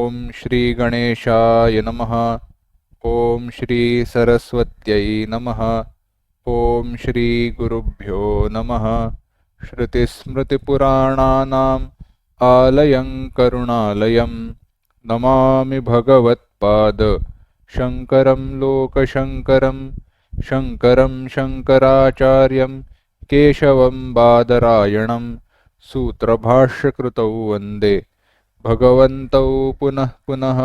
ओम श्री गणेशाय नमः। ओम श्री सरस्वत्यै नमः। ओम श्री गुरुभ्यो नमः। श्रुतिस्मृतिपुराणानाम् आलयं करुणालयं नमामि भगवत्पाद शंकरं लोकशंकरं। शंकरं शंकराचार्यं केशवं बादरायणं सूत्रभाष्यकृतौ वन्दे भगवन्तौ पुनः पुनः।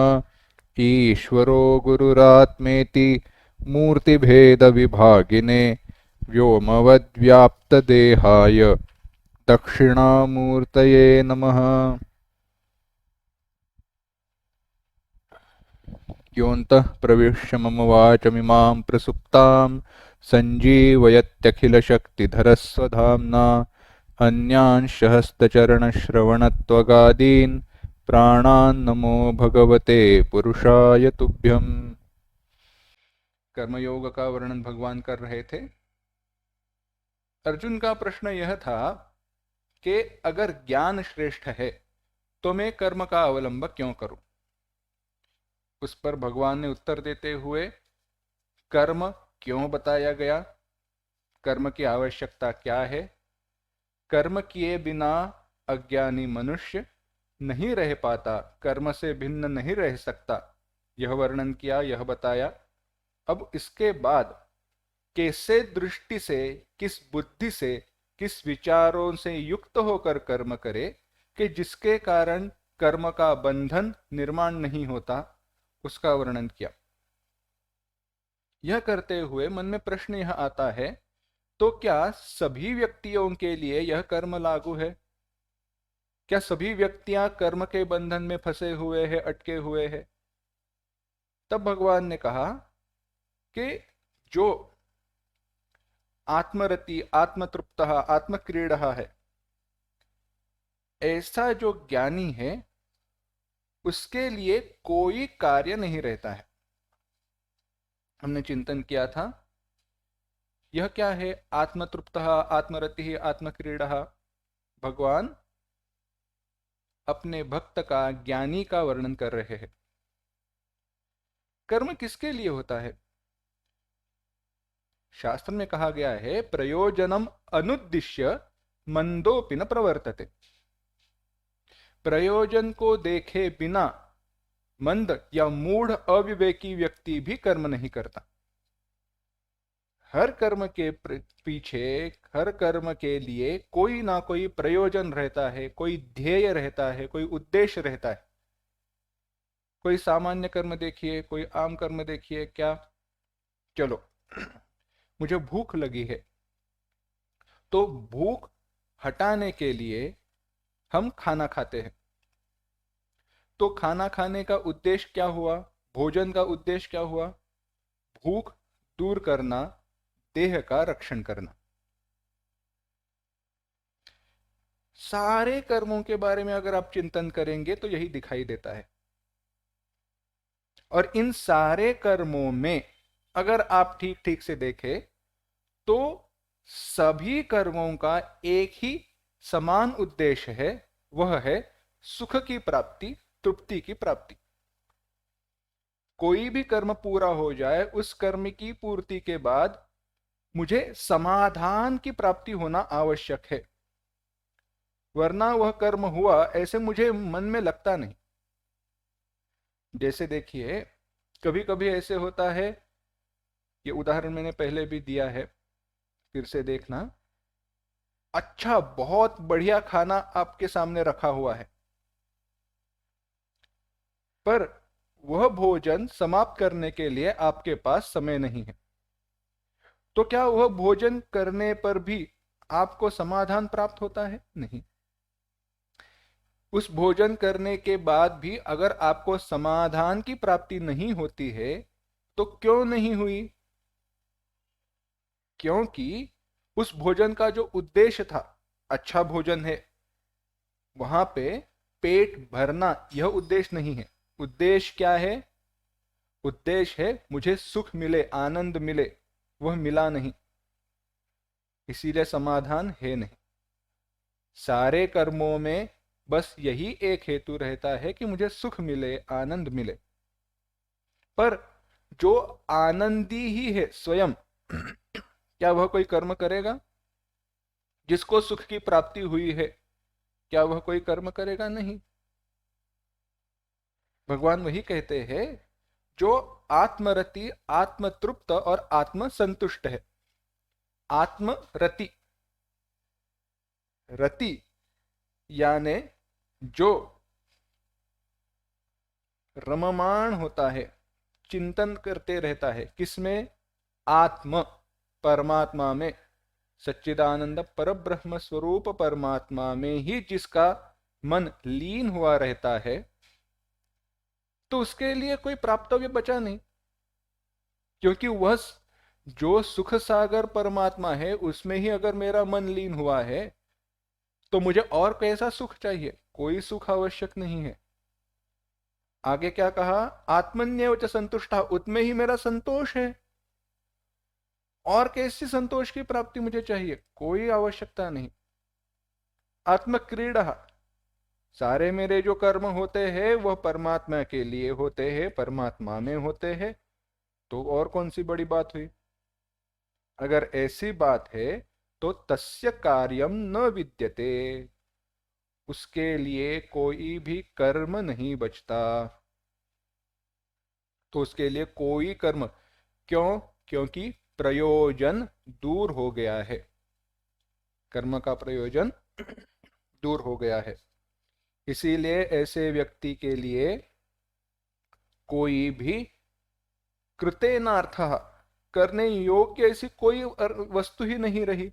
ईश्वरो गुरुरात्मेति मूर्तिभेदविभागिने व्योमवद्व्याप्तदेहाय दक्षिणामूर्तये नमः। योऽन्तः प्रविश्य मम वाचमिमां प्रसुप्तां सञ्जीवयत्यखिलशक्तिधरस्वधाम्ना अन्यांश हस्तचरणश्रवणत्वगादीन् प्राणान् नमो भगवते पुरुषाय तुभ्यम्। कर्मयोग का वर्णन भगवान कर रहे थे। अर्जुन का प्रश्न यह था कि अगर ज्ञान श्रेष्ठ है तो मैं कर्म का अवलंब क्यों करूं। उस पर भगवान ने उत्तर देते हुए कर्म क्यों बताया गया, कर्म की आवश्यकता क्या है, कर्म किए बिना अज्ञानी मनुष्य नहीं रह पाता, कर्म से भिन्न नहीं रह सकता, यह वर्णन किया, यह बताया। अब इसके बाद कैसे दृष्टि से, किस बुद्धि से, किस विचारों से युक्त होकर कर्म करे कि जिसके कारण कर्म का बंधन निर्माण नहीं होता, उसका वर्णन किया। यह करते हुए मन में प्रश्न यह आता है, तो क्या सभी व्यक्तियों के लिए यह कर्म लागू है? क्या सभी व्यक्तियां कर्म के बंधन में फंसे हुए हैं, अटके हुए हैं? तब भगवान ने कहा कि जो आत्मरति, आत्मतृप्त, आत्मक्रीड़ है, ऐसा जो ज्ञानी है उसके लिए कोई कार्य नहीं रहता है। हमने चिंतन किया था, यह क्या है? आत्मतृप्त, आत्मरति, आत्मक्रीड़। भगवान अपने भक्त का, ज्ञानी का वर्णन कर रहे हैं। कर्म किसके लिए होता है? शास्त्र में कहा गया है, प्रयोजनम अनुद्दिश्य मंदोपि न प्रवर्तते। प्रयोजन को देखे बिना मंद या मूढ़ अविवेकी व्यक्ति भी कर्म नहीं करता। हर कर्म के पीछे, हर कर्म के लिए कोई ना कोई प्रयोजन रहता है, कोई ध्येय रहता है, कोई उद्देश्य रहता है। कोई सामान्य कर्म देखिए, कोई आम कर्म देखिए। क्या, चलो मुझे भूख लगी है, तो भूख हटाने के लिए हम खाना खाते हैं। तो खाना खाने का उद्देश्य क्या हुआ? भोजन का उद्देश्य क्या हुआ? भूख दूर करना, देह का रक्षण करना। सारे कर्मों के बारे में अगर आप चिंतन करेंगे तो यही दिखाई देता है। और इन सारे कर्मों में अगर आप ठीक ठीक से देखें तो सभी कर्मों का एक ही समान उद्देश्य है, वह है सुख की प्राप्ति, तृप्ति की प्राप्ति। कोई भी कर्म पूरा हो जाए, उस कर्म की पूर्ति के बाद मुझे समाधान की प्राप्ति होना आवश्यक है, वरना वह कर्म हुआ ऐसे मुझे मन में लगता नहीं। जैसे देखिए, कभी कभी ऐसे होता है, ये उदाहरण मैंने पहले भी दिया है, फिर से देखना। अच्छा, बहुत बढ़िया खाना आपके सामने रखा हुआ है, पर वह भोजन समाप्त करने के लिए आपके पास समय नहीं है। तो क्या वह भोजन करने पर भी आपको समाधान प्राप्त होता है? नहीं। उस भोजन करने के बाद भी अगर आपको समाधान की प्राप्ति नहीं होती है, तो क्यों नहीं हुई? क्योंकि उस भोजन का जो उद्देश्य था, अच्छा भोजन है, वहां पे पेट भरना, यह उद्देश्य नहीं है। उद्देश्य क्या है? उद्देश्य है मुझे सुख मिले, आनंद मिले, वह मिला नहीं, इसीलिए समाधान है नहीं। सारे कर्मों में बस यही एक हेतु रहता है कि मुझे सुख मिले, आनंद मिले। पर जो आनंदी ही है स्वयं, क्या वह कोई कर्म करेगा? जिसको सुख की प्राप्ति हुई है, क्या वह कोई कर्म करेगा? नहीं। भगवान वही कहते हैं, जो आत्मरति, आत्मतृप्त और आत्मसंतुष्ट है। आत्मरति, रति यानी जो रममाण होता है, चिंतन करते रहता है, किसमें? आत्म, परमात्मा में, सच्चिदानंद परब्रह्म स्वरूप परमात्मा में ही जिसका मन लीन हुआ रहता है, तो उसके लिए कोई प्राप्तव्य बचा नहीं। क्योंकि वह जो सुख सागर परमात्मा है, उसमें ही अगर मेरा मन लीन हुआ है, तो मुझे और कैसा सुख चाहिए? कोई सुख आवश्यक नहीं है। आगे क्या कहा? आत्मन्येव च संतुष्टा, उसमें ही मेरा संतोष है। और कैसी संतोष की प्राप्ति मुझे चाहिए? कोई आवश्यकता नहीं। आत्मक्रीड़ा, सारे मेरे जो कर्म होते हैं वह परमात्मा के लिए होते हैं, परमात्मा में होते हैं, तो और कौन सी बड़ी बात हुई? अगर ऐसी बात है तो तस्य कार्यम न विद्यते, उसके लिए कोई भी कर्म नहीं बचता। तो उसके लिए कोई कर्म, क्यों? क्योंकि प्रयोजन दूर हो गया है, कर्म का प्रयोजन दूर हो गया है। इसीलिए ऐसे व्यक्ति के लिए कोई भी कृतेनार्थः, करने योग्य ऐसी कोई वस्तु ही नहीं रही,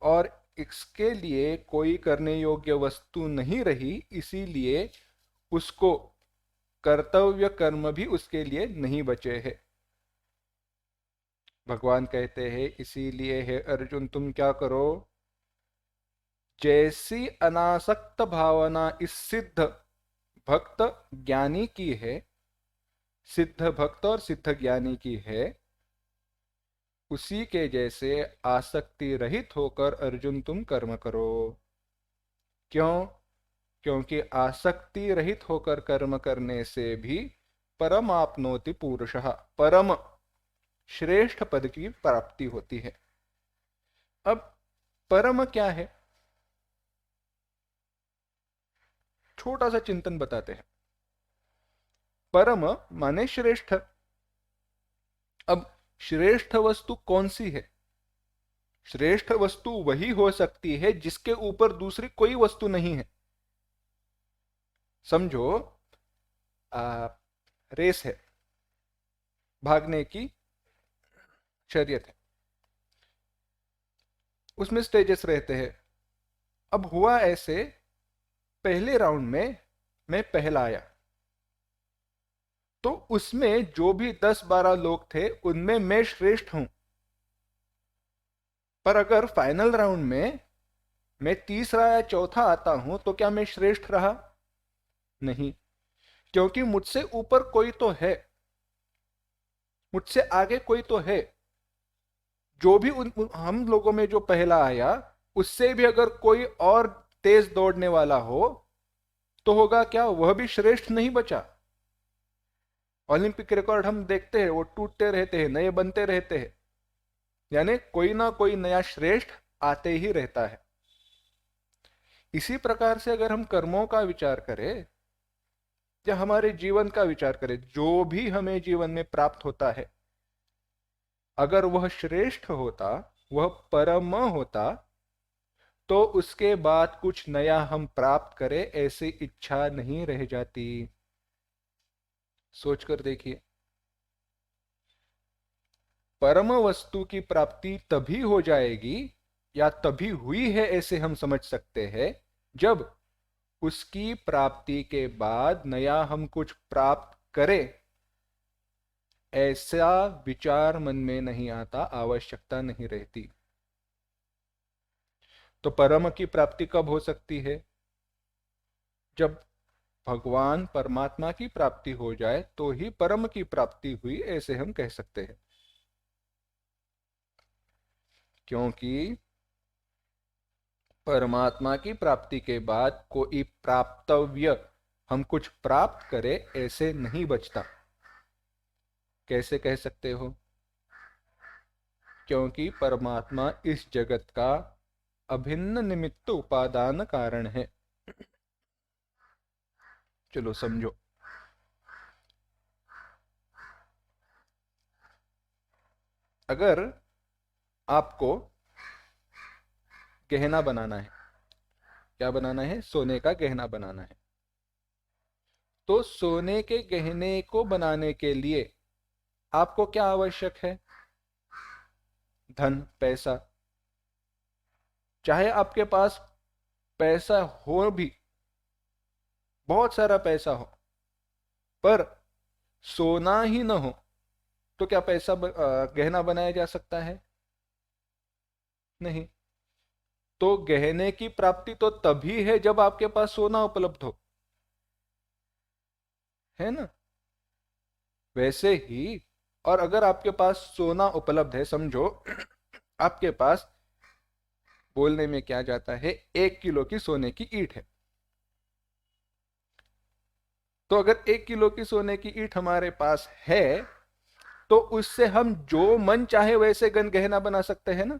और इसके लिए कोई करने योग्य वस्तु नहीं रही, इसीलिए उसको कर्तव्य कर्म भी उसके लिए नहीं बचे हैं। भगवान कहते हैं, इसीलिए है अर्जुन, तुम क्या करो? जैसी अनासक्त भावना इस सिद्ध भक्त ज्ञानी की है, सिद्ध भक्त और सिद्ध ज्ञानी की है, उसी के जैसे आसक्ति रहित होकर अर्जुन तुम कर्म करो। क्यों? क्योंकि आसक्ति रहित होकर कर्म करने से भी परम आपनोति पुरुषः, परम श्रेष्ठ पद की प्राप्ति होती है। अब परम क्या है? छोटा सा चिंतन बताते हैं। परम माने श्रेष्ठ। अब श्रेष्ठ वस्तु कौन सी है? श्रेष्ठ वस्तु वही हो सकती है जिसके ऊपर दूसरी कोई वस्तु नहीं है। समझो, रेस है, भागने की शर्यत है, उसमें स्टेजेस रहते हैं। अब हुआ ऐसे, पहले राउंड में मैं पहला आया, तो उसमें जो भी 10-12 लोग थे उनमें मैं श्रेष्ठ हूं। पर अगर फाइनल राउंड में मैं तीसरा या चौथा आता हूं, तो क्या मैं श्रेष्ठ रहा? नहीं, क्योंकि मुझसे ऊपर कोई तो है, मुझसे आगे कोई तो है। जो भी हम लोगों में जो पहला आया, उससे भी अगर कोई और तेज दौड़ने वाला हो, तो होगा क्या? वह भी श्रेष्ठ नहीं बचा। ओलंपिक रिकॉर्ड हम देखते हैं, वो टूटते रहते हैं, नए बनते रहते हैं, यानी कोई ना कोई नया श्रेष्ठ आते ही रहता है। इसी प्रकार से अगर हम कर्मों का विचार करें या हमारे जीवन का विचार करें, जो भी हमें जीवन में प्राप्त होता है, अगर वह श्रेष्ठ होता, वह परम होता, तो उसके बाद कुछ नया हम प्राप्त करें ऐसी इच्छा नहीं रह जाती। सोचकर देखिए, परम वस्तु की प्राप्ति तभी हो जाएगी या तभी हुई है ऐसे हम समझ सकते हैं, जब उसकी प्राप्ति के बाद नया हम कुछ प्राप्त करें ऐसा विचार मन में नहीं आता, आवश्यकता नहीं रहती। तो परम की प्राप्ति कब हो सकती है? जब भगवान परमात्मा की प्राप्ति हो जाए, तो ही परम की प्राप्ति हुई ऐसे हम कह सकते हैं। क्योंकि परमात्मा की प्राप्ति के बाद कोई प्राप्तव्य हम कुछ प्राप्त करें ऐसे नहीं बचता। कैसे कह सकते हो? क्योंकि परमात्मा इस जगत का अभिन्न निमित्त उपादान कारण है। चलो समझो। अगर आपको गहना बनाना है, क्या बनाना है? सोने का गहना बनाना है। तो सोने के गहने को बनाने के लिए आपको क्या आवश्यक है? धन, पैसा। चाहे आपके पास पैसा हो भी, बहुत सारा पैसा हो, पर सोना ही ना हो तो क्या गहना बनाया जा सकता है? नहीं। तो गहने की प्राप्ति तो तभी है जब आपके पास सोना उपलब्ध हो, है ना? वैसे ही, और अगर आपके पास सोना उपलब्ध है, समझो आपके पास, बोलने में क्या जाता है, 1 किलो की सोने की ईंट है। तो अगर 1 किलो की सोने की ईंट हमारे पास है तो उससे हम जो मन चाहे वैसे गहना बना सकते हैं ना।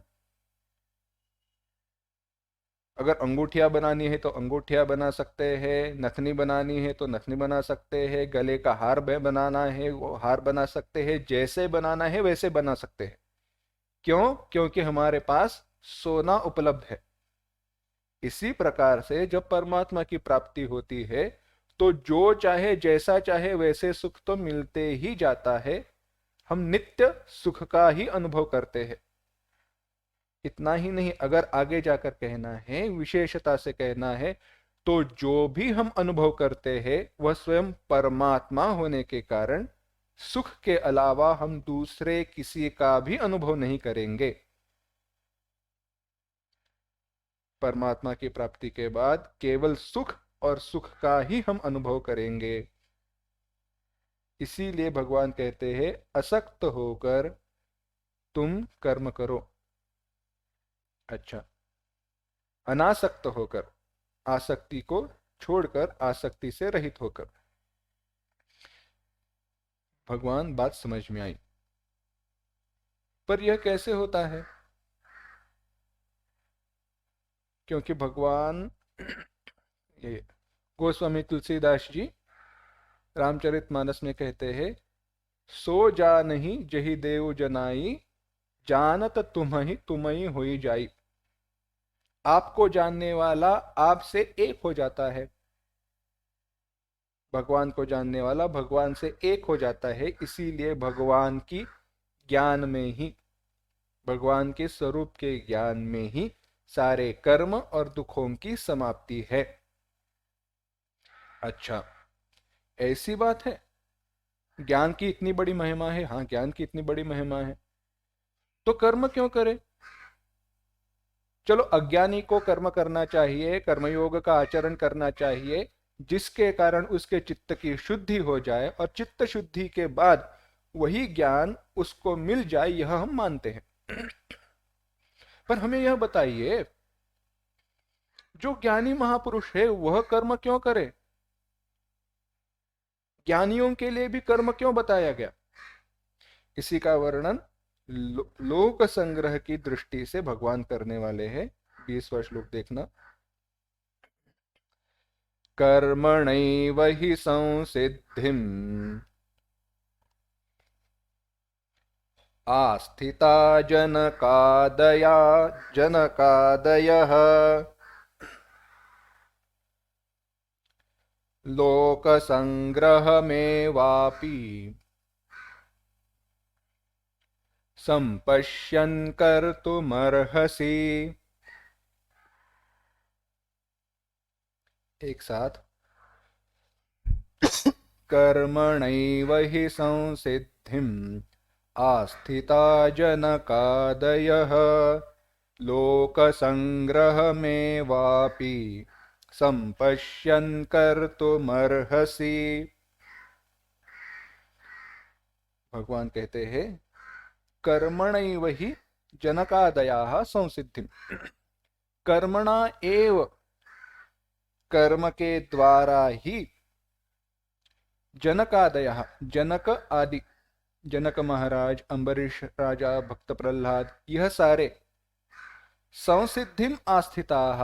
अगर अंगूठिया बनानी है तो अंगूठिया बना सकते हैं, नथनी बनानी है तो नथनी बना सकते हैं, गले का हार बनाना है वो हार बना सकते हैं, जैसे बनाना है वैसे बना सकते हैं। क्यों? क्योंकि हमारे पास सोना उपलब्ध है। इसी प्रकार से जब परमात्मा की प्राप्ति होती है तो जो चाहे जैसा चाहे वैसे सुख तो मिलते ही जाता है। हम नित्य सुख का ही अनुभव करते हैं। इतना ही नहीं, अगर आगे जाकर कहना है, विशेषता से कहना है, तो जो भी हम अनुभव करते हैं वह स्वयं परमात्मा होने के कारण सुख के अलावा हम दूसरे किसी का भी अनुभव नहीं करेंगे। परमात्मा की प्राप्ति के बाद केवल सुख और सुख का ही हम अनुभव करेंगे। इसीलिए भगवान कहते हैं, असक्त होकर तुम कर्म करो। अच्छा, अनासक्त होकर, आसक्ति को छोड़कर, आसक्ति से रहित होकर। भगवान, बात समझ में आई, पर यह कैसे होता है? क्योंकि भगवान ये गोस्वामी तुलसीदास जी रामचरितमानस में कहते हैं, सो जा नहीं जही देव जनाई, जानत तुम ही होई जाई। आपको जानने वाला आपसे एक हो जाता है। भगवान को जानने वाला भगवान से एक हो जाता है। इसीलिए भगवान की ज्ञान में ही, भगवान के स्वरूप के ज्ञान में ही सारे कर्म और दुखों की समाप्ति है। अच्छा, ऐसी बात है? ज्ञान की इतनी बड़ी महिमा है? हाँ, ज्ञान की इतनी बड़ी महिमा है, तो कर्म क्यों करे? चलो, अज्ञानी को कर्म करना चाहिए, कर्मयोग का आचरण करना चाहिए, जिसके कारण उसके चित्त की शुद्धि हो जाए और चित्त शुद्धि के बाद वही ज्ञान उसको मिल जाए, यह हम मानते हैं। पर हमें यह बताइए, जो ज्ञानी महापुरुष है वह कर्म क्यों करे? ज्ञानियों के लिए भी कर्म क्यों बताया गया? इसी का वर्णन लोक संग्रह की दृष्टि से भगवान करने वाले हैं। 20वां श्लोक देखना। कर्मणैव हि संसिद्धिम् आस्थिता जनकादयः लोकसंग्रहमेवापि संपश्यन् कर्तुमर्हसि। एक साथ। कर्मणैव हि संसिद्धिम् आस्थिता जनकादयः लोकसंग्रहमेवापि संपश्यन् कर्तुमर्हसि। भगवान कहते हैं, कर्मणैव हि जनकादयाः संसिद्धिम्, कर्मणा एव, कर्म के द्वारा ही जनकादयः, जनक आदि, जनक महाराज, अम्बरीश राजा, भक्त प्रहलाद, यह सारे संसिद्धिम आस्थिताः,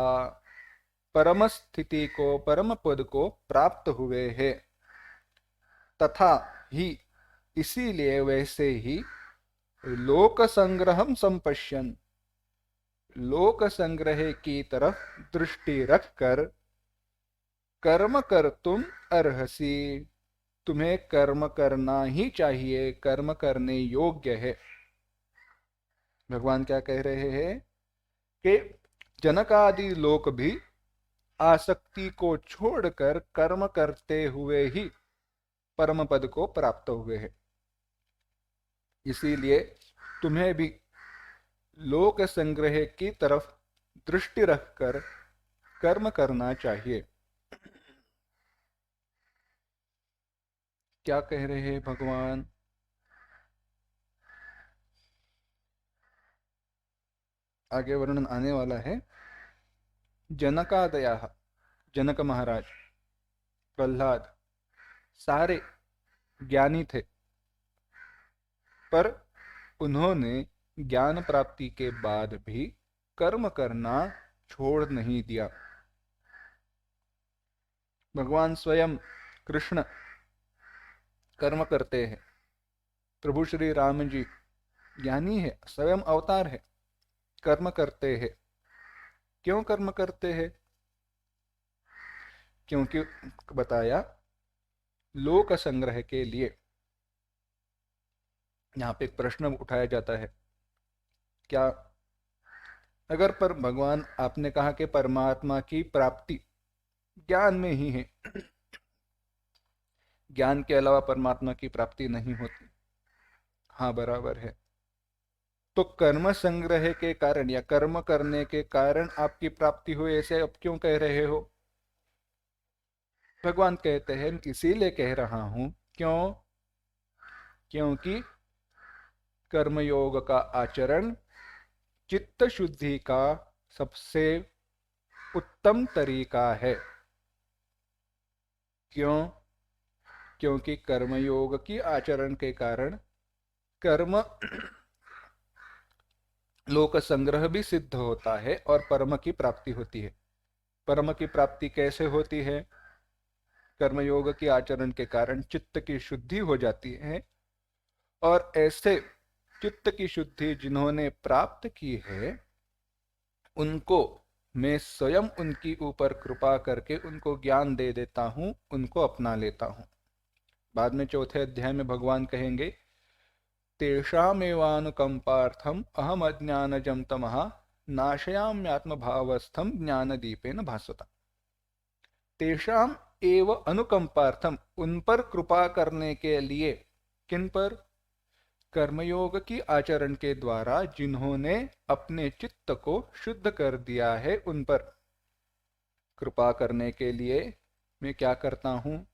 परम स्थिति को, परम पद को प्राप्त हुए हैं। तथा ही, इसीलिए वैसे ही, लोक संग्रहम संपश्यन, लोक संग्रह की तरफ दृष्टि रखकर, कर्म कर तुम अर्हसी, तुम्हें कर्म करना ही चाहिए, कर्म करने योग्य है। भगवान क्या कह रहे हैं कि जनकादि लोक भी आसक्ति को छोड़कर कर्म करते हुए ही परम पद को प्राप्त हुए हैं। इसीलिए तुम्हें भी लोक संग्रह की तरफ दृष्टि रखकर कर्म करना चाहिए। क्या कह रहे हैं भगवान? आगे वर्णन आने वाला है। जनकादया, जनक महाराज, प्रहलाद, सारे ज्ञानी थे, पर उन्होंने ज्ञान प्राप्ति के बाद भी कर्म करना छोड़ नहीं दिया। भगवान स्वयं कृष्ण कर्म करते हैं। प्रभु श्री राम जी ज्ञानी है, स्वयं अवतार है, कर्म करते हैं। क्यों कर्म करते हैं? क्योंकि बताया लोक संग्रह के लिए। यहाँ पे एक प्रश्न उठाया जाता है, क्या अगर पर भगवान, आपने कहा कि परमात्मा की प्राप्ति ज्ञान में ही है, ज्ञान के अलावा परमात्मा की प्राप्ति नहीं होती। हाँ, बराबर है। तो कर्म संग्रह के कारण या कर्म करने के कारण आपकी प्राप्ति हुई, ऐसे अब क्यों कह रहे हो? भगवान कहते हैं इसीलिए कह रहा हूं, क्यों? क्योंकि कर्मयोग का आचरण चित्त शुद्धि का सबसे उत्तम तरीका है। क्यों? क्योंकि कर्मयोग की आचरण के कारण कर्म लोक संग्रह भी सिद्ध होता है और परम की प्राप्ति होती है। परम की प्राप्ति कैसे होती है? कर्मयोग के आचरण के कारण चित्त की शुद्धि हो जाती है, और ऐसे चित्त की शुद्धि जिन्होंने प्राप्त की है, उनको मैं स्वयं उनकी ऊपर कृपा करके उनको ज्ञान दे देता हूं, उनको अपना लेता हूं। बाद में चौथे अध्याय में भगवान कहेंगे, तेषामेवानुकंपार्थम अहम अज्ञानजं तमः नाशयाम्यात्मभावस्थम ज्ञानदीपेन भास्वता। तेषाम एव अनुकंपार्थम, उन पर कृपा करने के लिए। किन पर? कर्मयोग की आचरण के द्वारा जिन्होंने अपने चित्त को शुद्ध कर दिया है, उन पर कृपा करने के लिए मैं क्या करता हूं?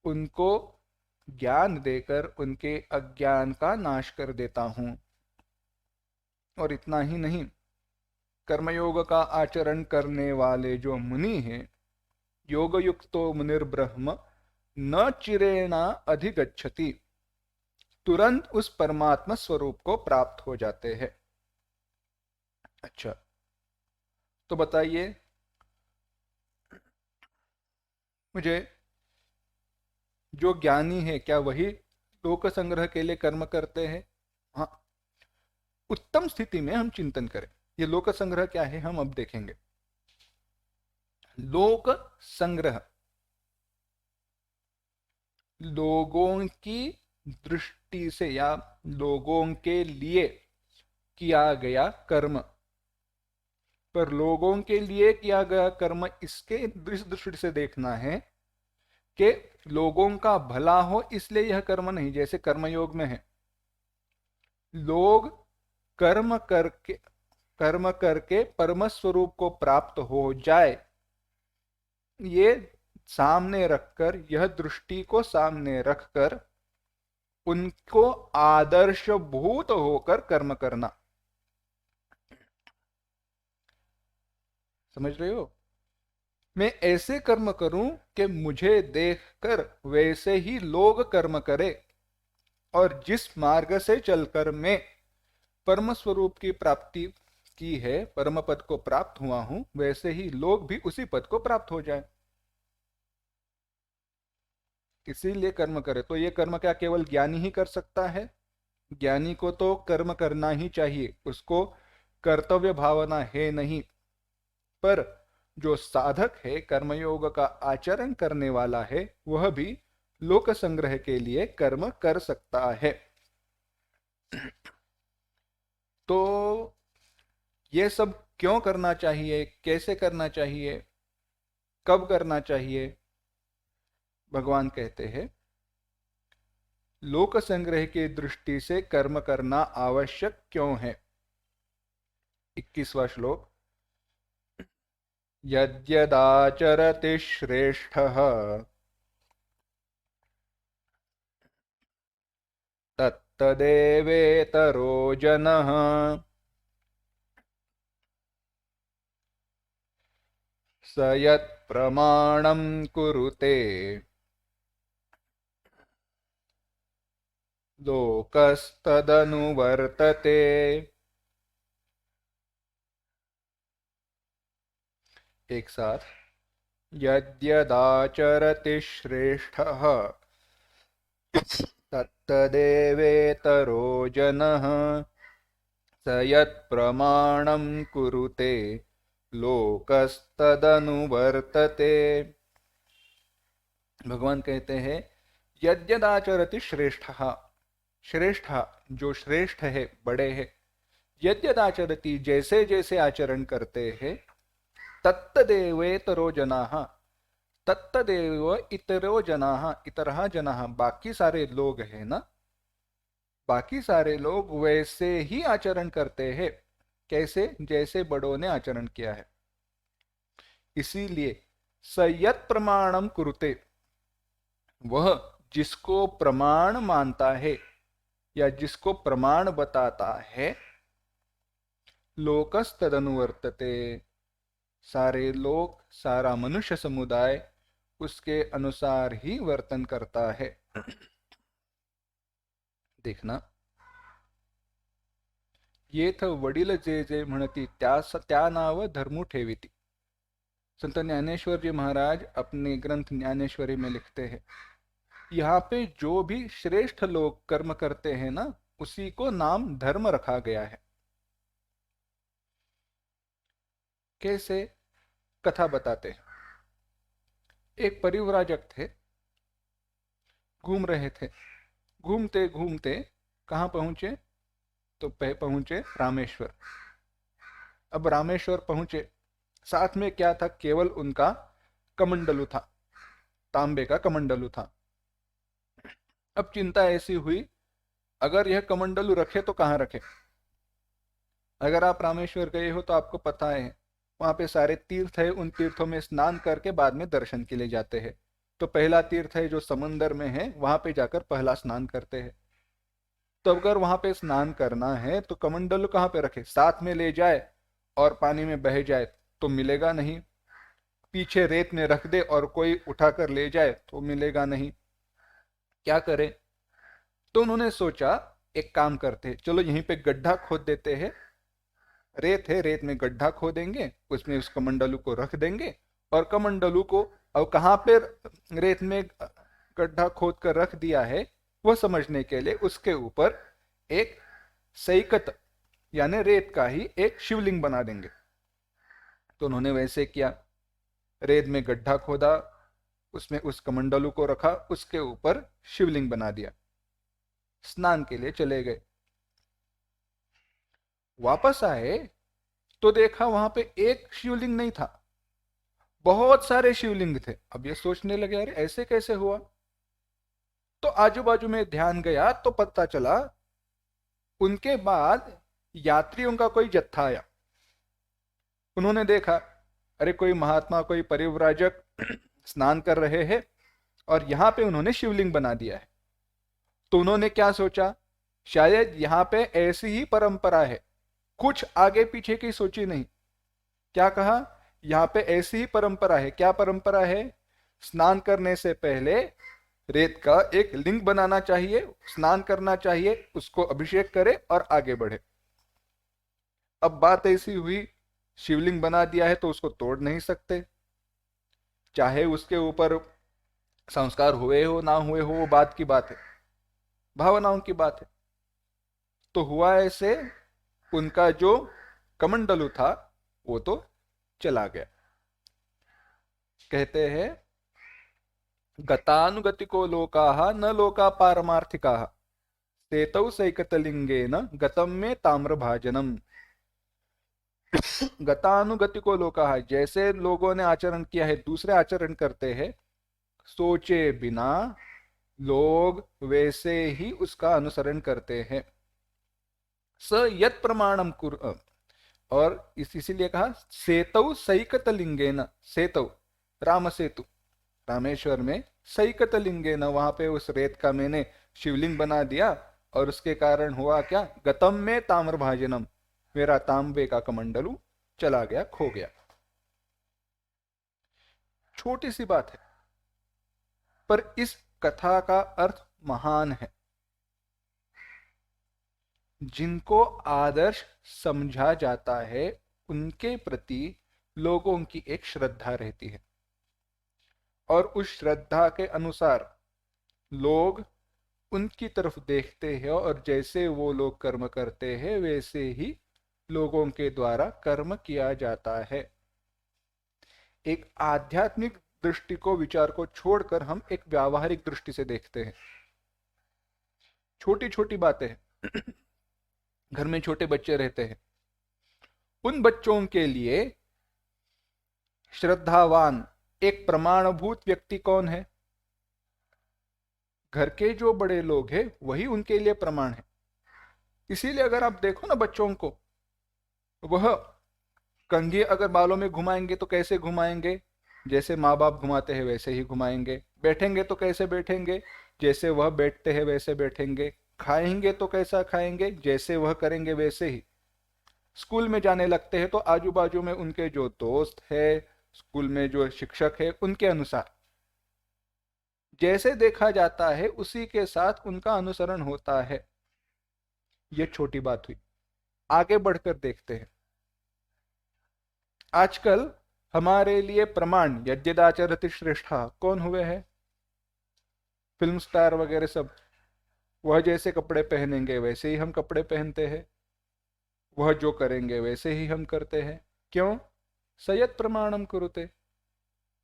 उनको ज्ञान देकर उनके अज्ञान का नाश कर देता हूं। और इतना ही नहीं, कर्मयोग का आचरण करने वाले जो मुनि हैं, योग युक्तो मुनिर्ब्रह्म न चिरेणा अधिगच्छति, तुरंत उस परमात्मा स्वरूप को प्राप्त हो जाते हैं। अच्छा, तो बताइए मुझे, जो ज्ञानी है क्या वही लोक संग्रह के लिए कर्म करते हैं? हाँ, उत्तम स्थिति में हम चिंतन करें। ये लोक संग्रह क्या है हम अब देखेंगे। लोक संग्रह लोगों की दृष्टि से या लोगों के लिए किया गया कर्म, पर लोगों के लिए किया गया कर्म इसके दृष्टि से देखना है कि लोगों का भला हो, इसलिए यह कर्म नहीं। जैसे कर्मयोग में है, लोग कर्म करके परम स्वरूप को प्राप्त हो जाए, ये सामने रखकर, यह दृष्टि को सामने रखकर उनको आदर्शभूत होकर कर्म करना। समझ रहे हो? मैं ऐसे कर्म करूं कि मुझे देखकर वैसे ही लोग कर्म करें, और जिस मार्ग से चलकर मैं परम स्वरूप की प्राप्ति की है, परम पद को प्राप्त हुआ हूं, वैसे ही लोग भी उसी पद को प्राप्त हो जाए, इसीलिए कर्म करे। तो ये कर्म क्या केवल ज्ञानी ही कर सकता है? ज्ञानी को तो कर्म करना ही चाहिए, उसको कर्तव्य भावना है नहीं। पर जो साधक है, कर्मयोग का आचरण करने वाला है, वह भी लोक संग्रह के लिए कर्म कर सकता है। तो ये सब क्यों करना चाहिए, कैसे करना चाहिए, कब करना चाहिए? भगवान कहते हैं लोक संग्रह की दृष्टि से कर्म करना आवश्यक क्यों है। 21वां श्लोक। यद्यदाचरति श्रेष्ठः तत्तदेवेतरो जनः स यत्प्रमाणं कुरुते लोकस्तदनुवर्तते। एक साथ। यद्यदाचरति श्रेष्ठः तत्तदेवेतरो जनः स यत्प्रमाणं कुरुते लोकस्तदनुवर्तते। भगवान कहते हैं यद्यदाचरति श्रेष्ठः, श्रेष्ठ जो श्रेष्ठ है, बड़े है, यद्यदाचरति जैसे जैसे आचरण करते हैं, तत्तदेवेतरो जनाः, तत्तदेव इतरो जनाः, इतरः जनाः, बाकी सारे लोग हैं ना, बाकी सारे लोग वैसे ही आचरण करते हैं। कैसे? जैसे बड़ों ने आचरण किया है। इसीलिए सयत प्रमाणम कुरुते, वह जिसको प्रमाण मानता है या जिसको प्रमाण बताता है, लोकस्तदनुवर्तते, सारे लोग, सारा मनुष्य समुदाय उसके अनुसार ही वर्तन करता है। देखना, येथ वडील जे जे म्हणती त्या नाव धर्मू ठेविती। संत ज्ञानेश्वर जी महाराज अपने ग्रंथ ज्ञानेश्वरी में लिखते हैं, यहाँ पे जो भी श्रेष्ठ लोग कर्म करते हैं ना, उसी को नाम धर्म रखा गया है। कैसे? कथा बताते हैं। एक परिव्राजक थे, घूम रहे थे, घूमते घूमते कहाँ पहुंचे? तो पहुंचे रामेश्वर। अब रामेश्वर पहुंचे, साथ में क्या था? केवल उनका कमंडलू था, तांबे का कमंडलू था। अब चिंता ऐसी हुई, अगर यह कमंडलू रखे तो कहाँ रखे? अगर आप रामेश्वर गए हो तो आपको पता है वहां पे सारे तीर्थ है, उन तीर्थों में स्नान करके बाद में दर्शन के लिए जाते हैं। तो पहला तीर्थ है जो समंदर में है, वहां पे जाकर पहला स्नान करते हैं। तो अगर वहां पे स्नान करना है तो कमंडलू कहाँ पे रखे? साथ में ले जाए और पानी में बह जाए तो मिलेगा नहीं, पीछे रेत में रख दे और कोई उठाकर ले जाए तो मिलेगा नहीं, क्या करे? तो उन्होंने सोचा एक काम करते, चलो यहीं पे गड्ढा खोद देते हैं, रेत है, रेत में गड्ढा खोदेंगे, उसमें उस कमंडलू को रख देंगे, और कमंडलू को अब कहाँ पे रेत में गड्ढा खोद कर रख दिया है वह समझने के लिए उसके ऊपर एक सैकत यानी रेत का ही एक शिवलिंग बना देंगे। तो उन्होंने वैसे किया, रेत में गड्ढा खोदा, उसमें उस कमंडलू को रखा, उसके ऊपर शिवलिंग बना दिया, स्नान के लिए चले गए। वापस आए तो देखा वहां पे एक शिवलिंग नहीं था, बहुत सारे शिवलिंग थे। अब ये सोचने लगे अरे ऐसे कैसे हुआ? तो आजू बाजू में ध्यान गया तो पता चला उनके बाद यात्रियों का कोई जत्था आया। उन्होंने देखा अरे कोई महात्मा, कोई परिव्राजक स्नान कर रहे हैं और यहाँ पे उन्होंने शिवलिंग बना दिया है। तो उन्होंने क्या सोचा, शायद यहाँ पे ऐसी ही परंपरा है, कुछ आगे पीछे की सोची नहीं। क्या कहा? यहाँ पे ऐसी ही परंपरा है। क्या परंपरा है? स्नान करने से पहले रेत का एक लिंग बनाना चाहिए, स्नान करना चाहिए, उसको अभिषेक करे और आगे बढ़े। अब बात ऐसी हुई, शिवलिंग बना दिया है तो उसको तोड़ नहीं सकते, चाहे उसके ऊपर संस्कार हुए हो ना हुए हो, वो बात की बात है, भावनाओं की बात है। तो हुआ ऐसे, उनका जो कमंडलू था वो तो चला गया। कहते हैं गतानुगतिको लोकाः न लोका पारमार्थिकाः सेतौ सैकतलिंगेन गतम में ताम्रभाजनम। गतानुगतिको लोकाः, जैसे लोगों ने आचरण किया है दूसरे आचरण करते हैं, सोचे बिना लोग वैसे ही उसका अनुसरण करते हैं। स यत प्रमाणम कुर, और इसीलिए कहा सेतौ सैकतलिंगेन, सेतौ राम सेतु, रामेश्वर में सैकतलिंगेन, वहां पे उस रेत का मैंने शिवलिंग बना दिया और उसके कारण हुआ क्या? गतम में ताम्रभाजनम, मेरा तांबे का कमंडलू चला गया, खो गया। छोटी सी बात है पर इस कथा का अर्थ महान है। जिनको आदर्श समझा जाता है उनके प्रति लोगों की एक श्रद्धा रहती है और उस श्रद्धा के अनुसार लोग उनकी तरफ देखते हैं और जैसे वो लोग कर्म करते हैं वैसे ही लोगों के द्वारा कर्म किया जाता है। एक आध्यात्मिक दृष्टि को, विचार को छोड़कर हम एक व्यावहारिक दृष्टि से देखते हैं। छोटी छोटी बातें हैं। घर में छोटे बच्चे रहते हैं, उन बच्चों के लिए श्रद्धावान एक प्रमाणभूत व्यक्ति कौन है? घर के जो बड़े लोग हैं वही उनके लिए प्रमाण है। इसीलिए अगर आप देखो ना बच्चों को, वह कंघी अगर बालों में घुमाएंगे तो कैसे घुमाएंगे? जैसे माँ बाप घुमाते हैं वैसे ही घुमाएंगे। बैठेंगे तो कैसे बैठेंगे? जैसे वह बैठते हैं वैसे बैठेंगे। खाएंगे तो कैसा खाएंगे? जैसे वह करेंगे वैसे ही। स्कूल में जाने लगते हैं तो आजू बाजू में उनके जो दोस्त है, स्कूल में जो शिक्षक है, उनके अनुसार जैसे देखा जाता है उसी के साथ उनका अनुसरण होता है। यह छोटी बात हुई। आगे बढ़कर देखते हैं, आजकल हमारे लिए प्रमाण यद्यदाचरति श्रेष्ठा कौन हुए हैं? फिल्म स्टार वगैरह सब। वह जैसे कपड़े पहनेंगे वैसे ही हम कपड़े पहनते हैं, वह जो करेंगे वैसे ही हम करते हैं। क्यों? सयत प्रमाणम कुरुते।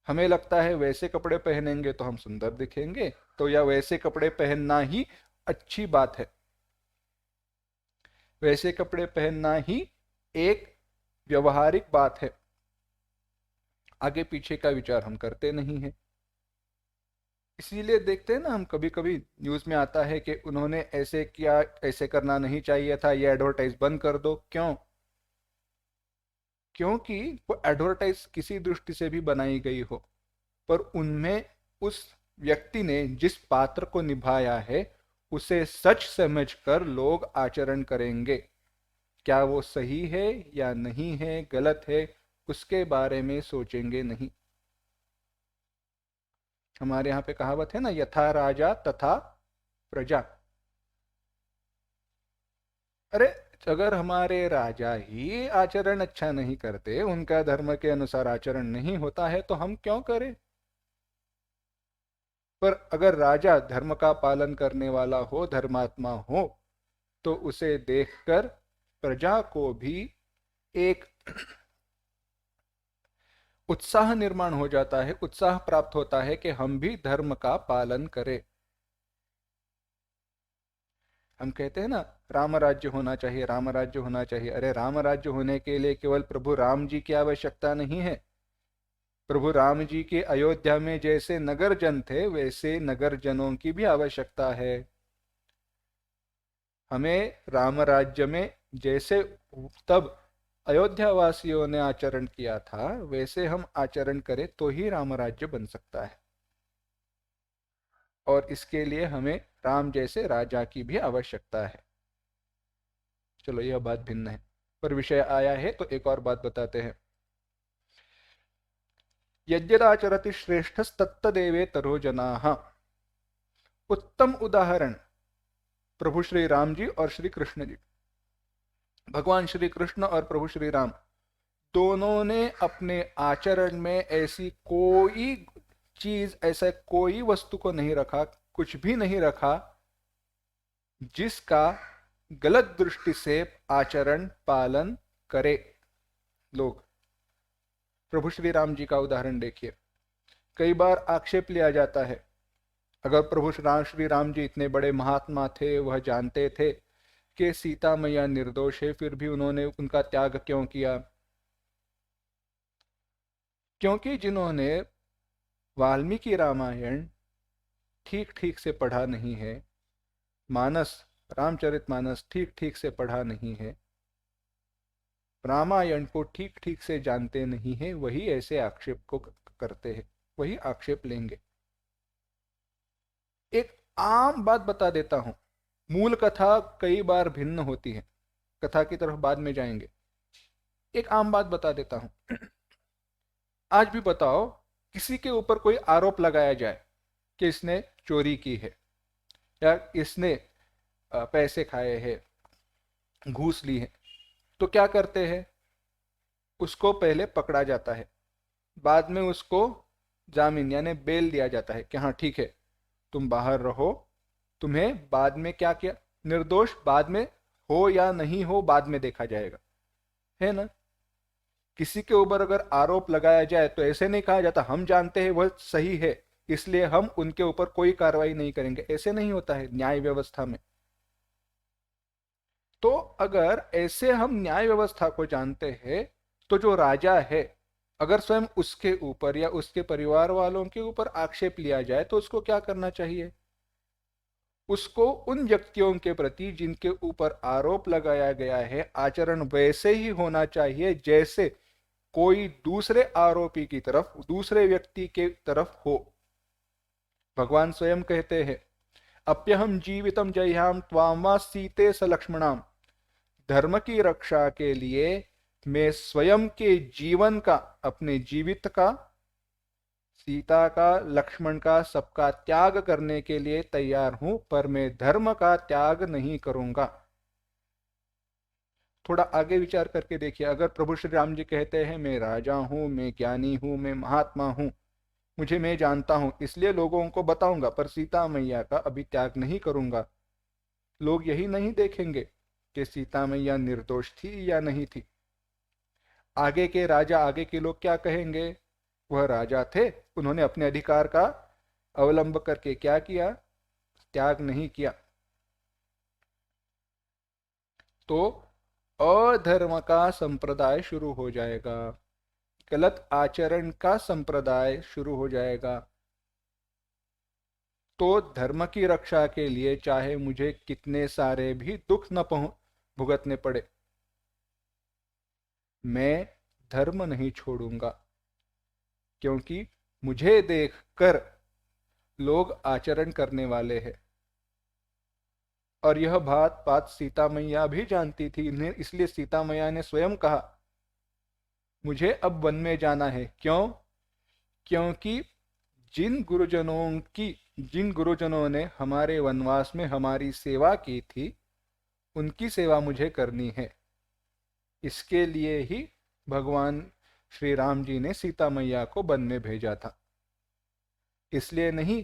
हमें लगता है वैसे कपड़े पहनेंगे तो हम सुंदर दिखेंगे, तो या वैसे कपड़े पहनना ही अच्छी बात है, वैसे कपड़े पहनना ही एक व्यवहारिक बात है। आगे पीछे का विचार हम करते नहीं है। इसीलिए देखते हैं ना, हम कभी कभी न्यूज में आता है कि उन्होंने ऐसे किया, ऐसे करना नहीं चाहिए था, ये एडवर्टाइज बंद कर दो। क्यों? क्योंकि वो एडवर्टाइज किसी दृष्टि से भी बनाई गई हो, पर उनमें उस व्यक्ति ने जिस पात्र को निभाया है उसे सच समझकर लोग आचरण करेंगे। क्या वो सही है या नहीं है, गलत है, उसके बारे में सोचेंगे नहीं। हमारे यहाँ पे कहावत है ना, यथा राजा तथा प्रजा। अरे अगर हमारे राजा ही आचरण अच्छा नहीं करते, उनका धर्म के अनुसार आचरण नहीं होता है, तो हम क्यों करें? पर अगर राजा धर्म का पालन करने वाला हो, धर्मात्मा हो, तो उसे देखकर प्रजा को भी एक उत्साह निर्माण हो जाता है, उत्साह प्राप्त होता है कि हम भी धर्म का पालन करें। हम कहते हैं ना, राम राज्य होना चाहिए, राम राज्य होना चाहिए। अरे राम राज्य होने के लिए केवल प्रभु राम जी की आवश्यकता नहीं है। प्रभु राम जी के अयोध्या में जैसे नगर जन थे वैसे नगर जनों की भी आवश्यकता है। हमें राम राज्य में जैसे तब अयोध्या वासियों ने आचरण किया था वैसे हम आचरण करें तो ही राम राज्य बन सकता है। और इसके लिए हमें राम जैसे राजा की भी आवश्यकता है। चलो यह बात भिन्न है, पर विषय आया है तो एक और बात बताते हैं। यद्यदाचरति श्रेष्ठस्तत्तदेवेतरो जनाः। उत्तम उदाहरण प्रभु श्री राम जी और श्री कृष्ण जी। भगवान श्री कृष्ण और प्रभु श्री राम दोनों ने अपने आचरण में ऐसी कोई चीज, ऐसा कोई वस्तु को नहीं रखा, कुछ भी नहीं रखा जिसका गलत दृष्टि से आचरण पालन करे लोग। प्रभु श्री राम जी का उदाहरण देखिए। कई बार आक्षेप लिया जाता है, अगर प्रभु श्री राम जी इतने बड़े महात्मा थे, वह जानते थे कि सीता मैया निर्दोष है, फिर भी उन्होंने उनका त्याग क्यों किया? क्योंकि जिन्होंने वाल्मीकि रामायण ठीक ठीक से पढ़ा नहीं है, रामचरितमानस ठीक ठीक से पढ़ा नहीं है, रामायण को ठीक ठीक से जानते नहीं है, वही ऐसे आक्षेप को करते हैं, वही आक्षेप लेंगे। एक आम बात बता देता हूं, मूल कथा कई बार भिन्न होती है, कथा की तरफ बाद में जाएंगे। एक आम बात बता देता हूं। आज भी बताओ, किसी के ऊपर कोई आरोप लगाया जाए कि इसने चोरी की है या इसने पैसे खाए हैं, घूस ली है, तो क्या करते हैं? उसको पहले पकड़ा जाता है, बाद में उसको जामीन यानी बेल दिया जाता है कि हाँ ठीक है, तुम बाहर रहो, तुम्हें बाद में क्या किया, निर्दोष बाद में हो या नहीं हो बाद में देखा जाएगा, है ना। किसी के ऊपर अगर आरोप लगाया जाए तो ऐसे नहीं कहा जाता हम जानते हैं वह सही है इसलिए हम उनके ऊपर कोई कार्रवाई नहीं करेंगे, ऐसे नहीं होता है न्याय व्यवस्था में। तो अगर ऐसे हम न्याय व्यवस्था को जानते हैं तो जो राजा है, अगर स्वयं उसके ऊपर या उसके परिवार वालों के ऊपर आक्षेप लिया जाए तो उसको क्या करना चाहिए? उसको उन व्यक्तियों के प्रति जिनके ऊपर आरोप लगाया गया है आचरण वैसे ही होना चाहिए जैसे कोई दूसरे आरोपी की तरफ, दूसरे व्यक्ति के तरफ हो। भगवान स्वयं कहते हैं, अप्यहम जीवितम जय्याम त्वाम वा सीते स लक्ष्मणाम। धर्म की रक्षा के लिए मैं स्वयं के जीवन का, अपने जीवित का, सीता का, लक्ष्मण का, सबका त्याग करने के लिए तैयार हूं, पर मैं धर्म का त्याग नहीं करूंगा। थोड़ा आगे विचार करके देखिए, अगर प्रभु श्री राम जी कहते हैं मैं राजा हूं, मैं ज्ञानी हूं, मैं महात्मा हूं, मुझे मैं जानता हूं इसलिए लोगों को बताऊंगा, पर सीता मैया का अभी त्याग नहीं करूंगा, लोग यही नहीं देखेंगे कि सीता मैया निर्दोष थी या नहीं थी। आगे के राजा, आगे के लोग क्या कहेंगे? वह राजा थे, उन्होंने अपने अधिकार का अवलंब करके क्या किया? त्याग नहीं किया। तो अधर्म का संप्रदाय शुरू हो जाएगा, गलत आचरण का संप्रदाय शुरू हो जाएगा। तो धर्म की रक्षा के लिए चाहे मुझे कितने सारे भी दुख न भुगतने पड़े, मैं धर्म नहीं छोड़ूंगा, क्योंकि मुझे देखकर लोग आचरण करने वाले हैं। और यह बात सीता मैया भी जानती थी, इसलिए सीता मैया ने स्वयं कहा मुझे अब वन में जाना है। क्यों? क्योंकि जिन गुरुजनों ने हमारे वनवास में हमारी सेवा की थी, उनकी सेवा मुझे करनी है। इसके लिए ही भगवान श्री राम जी ने सीता मैया को वन में भेजा था। इसलिए नहीं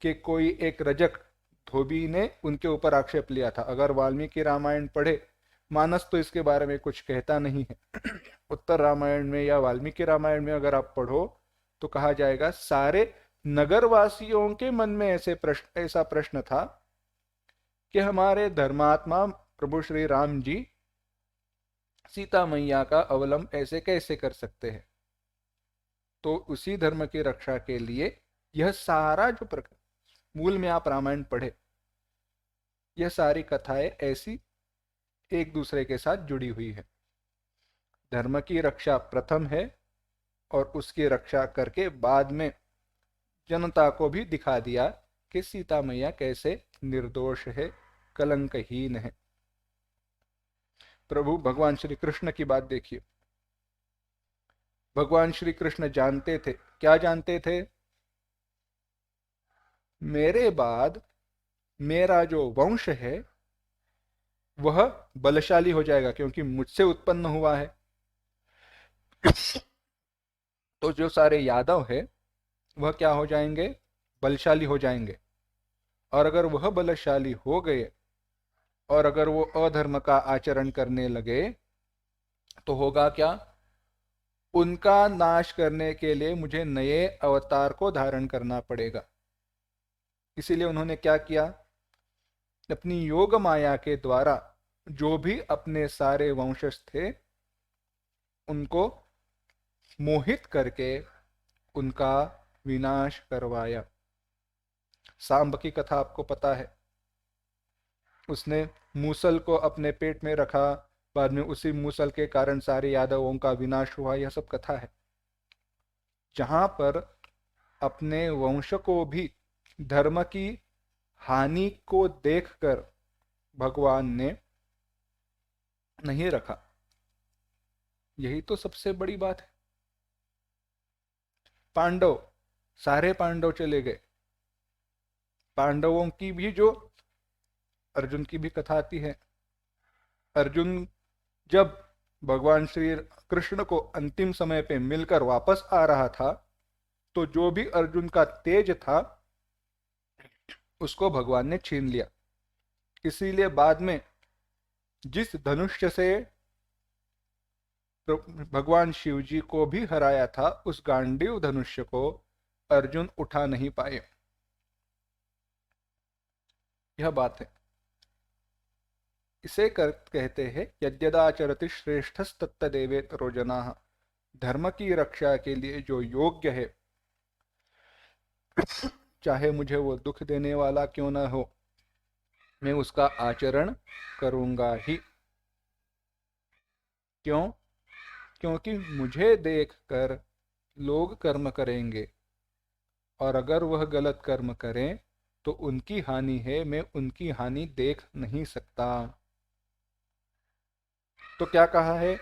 कि कोई एक रजक धोबी ने उनके ऊपर आक्षेप लिया था। अगर वाल्मीकि रामायण पढ़े, मानस तो इसके बारे में कुछ कहता नहीं है। उत्तर रामायण में या वाल्मीकि रामायण में अगर आप पढ़ो तो कहा जाएगा सारे नगरवासियों के मन में ऐसा प्रश्न था कि हमारे धर्मात्मा प्रभु श्री राम जी सीता मैया का अवलंब ऐसे कैसे कर सकते हैं। तो उसी धर्म की रक्षा के लिए यह सारा जो मूल में आप रामायण पढ़े, यह सारी कथाएं ऐसी एक दूसरे के साथ जुड़ी हुई है। धर्म की रक्षा प्रथम है और उसकी रक्षा करके बाद में जनता को भी दिखा दिया कि सीता मैया कैसे निर्दोष है, कलंकहीन है। प्रभु भगवान श्री कृष्ण की बात देखिए, भगवान श्री कृष्ण जानते थे, क्या जानते थे? मेरे बाद मेरा जो वंश है वह बलशाली हो जाएगा, क्योंकि मुझसे उत्पन्न हुआ है। तो जो सारे यादव है वह क्या हो जाएंगे? बलशाली हो जाएंगे। और अगर वह बलशाली हो गए और अगर वो अधर्म का आचरण करने लगे तो होगा क्या? उनका नाश करने के लिए मुझे नए अवतार को धारण करना पड़ेगा। इसीलिए उन्होंने क्या किया? अपनी योग माया के द्वारा जो भी अपने सारे वंशज थे उनको मोहित करके उनका विनाश करवाया। सांब की कथा आपको पता है। उसने मूसल को अपने पेट में रखा, बाद में उसी मूसल के कारण सारे यादवों का विनाश हुआ। यह सब कथा है। जहां पर अपने वंश को भी धर्म की हानि को देखकर भगवान ने नहीं रखा। यही तो सबसे बड़ी बात है। पांडव, सारे पांडव चले गए। पांडवों की भी, जो अर्जुन की भी कथा आती है। अर्जुन जब भगवान श्री कृष्ण को अंतिम समय पे मिलकर वापस आ रहा था तो जो भी अर्जुन का तेज था उसको भगवान ने छीन लिया। इसीलिए बाद में जिस धनुष्य से तो भगवान शिव जी को भी हराया था उस गांडीव धनुष्य को अर्जुन उठा नहीं पाए। यह बात है। इसे कहते हैं यद्यदाचरति श्रेष्ठस्तत्तदेवेतरो जनाः। धर्म की रक्षा के लिए जो योग्य है, चाहे मुझे वो दुख देने वाला क्यों न हो, मैं उसका आचरण करूंगा ही। क्यों? क्योंकि मुझे देखकर लोग कर्म करेंगे और अगर वह गलत कर्म करें तो उनकी हानि है, मैं उनकी हानि देख नहीं सकता। तो क्या कहा है?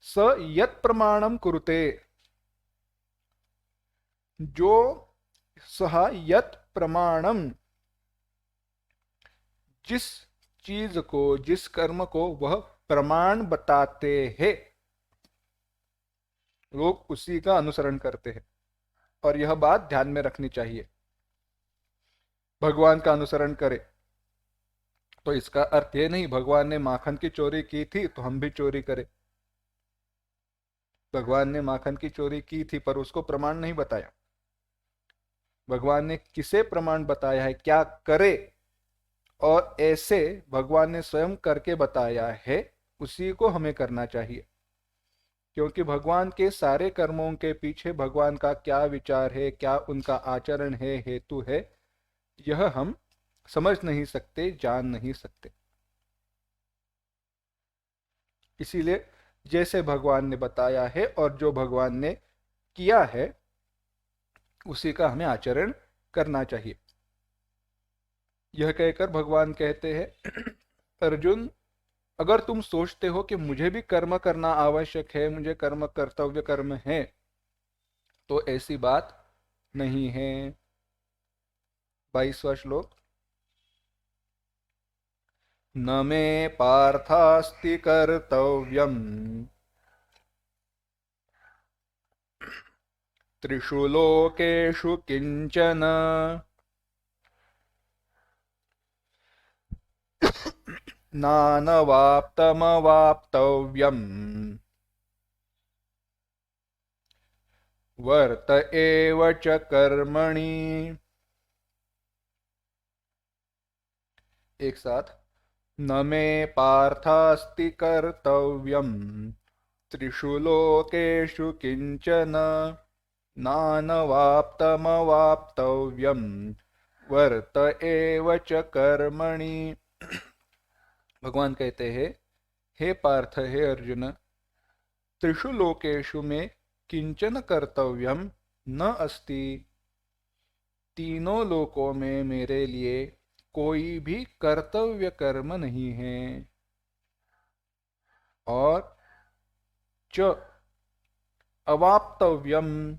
स यत् प्रमाणम कुरुते, जो सह यत् प्रमाणम, जिस चीज को, जिस कर्म को वह प्रमाण बताते हैं लोग उसी का अनुसरण करते हैं। और यह बात ध्यान में रखनी चाहिए। भगवान का अनुसरण करे तो इसका अर्थ ये नहीं भगवान ने माखन की चोरी की थी तो हम भी चोरी करें। भगवान ने माखन की चोरी की थी पर उसको प्रमाण नहीं बताया। भगवान ने किसे प्रमाण बताया है, क्या करे, और ऐसे भगवान ने स्वयं करके बताया है, उसी को हमें करना चाहिए। क्योंकि भगवान के सारे कर्मों के पीछे भगवान का क्या विचार है, क्या उनका आचरण है, हेतु है, यह हम समझ नहीं सकते, जान नहीं सकते। इसीलिए जैसे भगवान ने बताया है और जो भगवान ने किया है उसी का हमें आचरण करना चाहिए। यह कहकर भगवान कहते हैं अर्जुन, अगर तुम सोचते हो कि मुझे भी कर्म करना आवश्यक है, मुझे कर्म कर्तव्य कर्म है, तो ऐसी बात नहीं है। 22वां श्लोक। न मे पार्थास्ति कर्तव्यम् त्रिषु लोकेषु किंचन नानवाप्तमवाप्तव्यम् वर्त एव च कर्मणि। एक साथ। न मे पार्थास्ति कर्तव्यम् त्रिषु लोकेषु किंचन नानवाप्तमवाप्तव्यम् वर्त एव च कर्मणि। भगवान कहते हैं, हे पार्थ, हे अर्जुन, त्रिषु लोकेषु में किंचन कर्तव्यम न अस्ति। तीनों लोकों में मेरे लिए कोई भी कर्तव्य कर्म नहीं है। और च अवाप्तव्यम,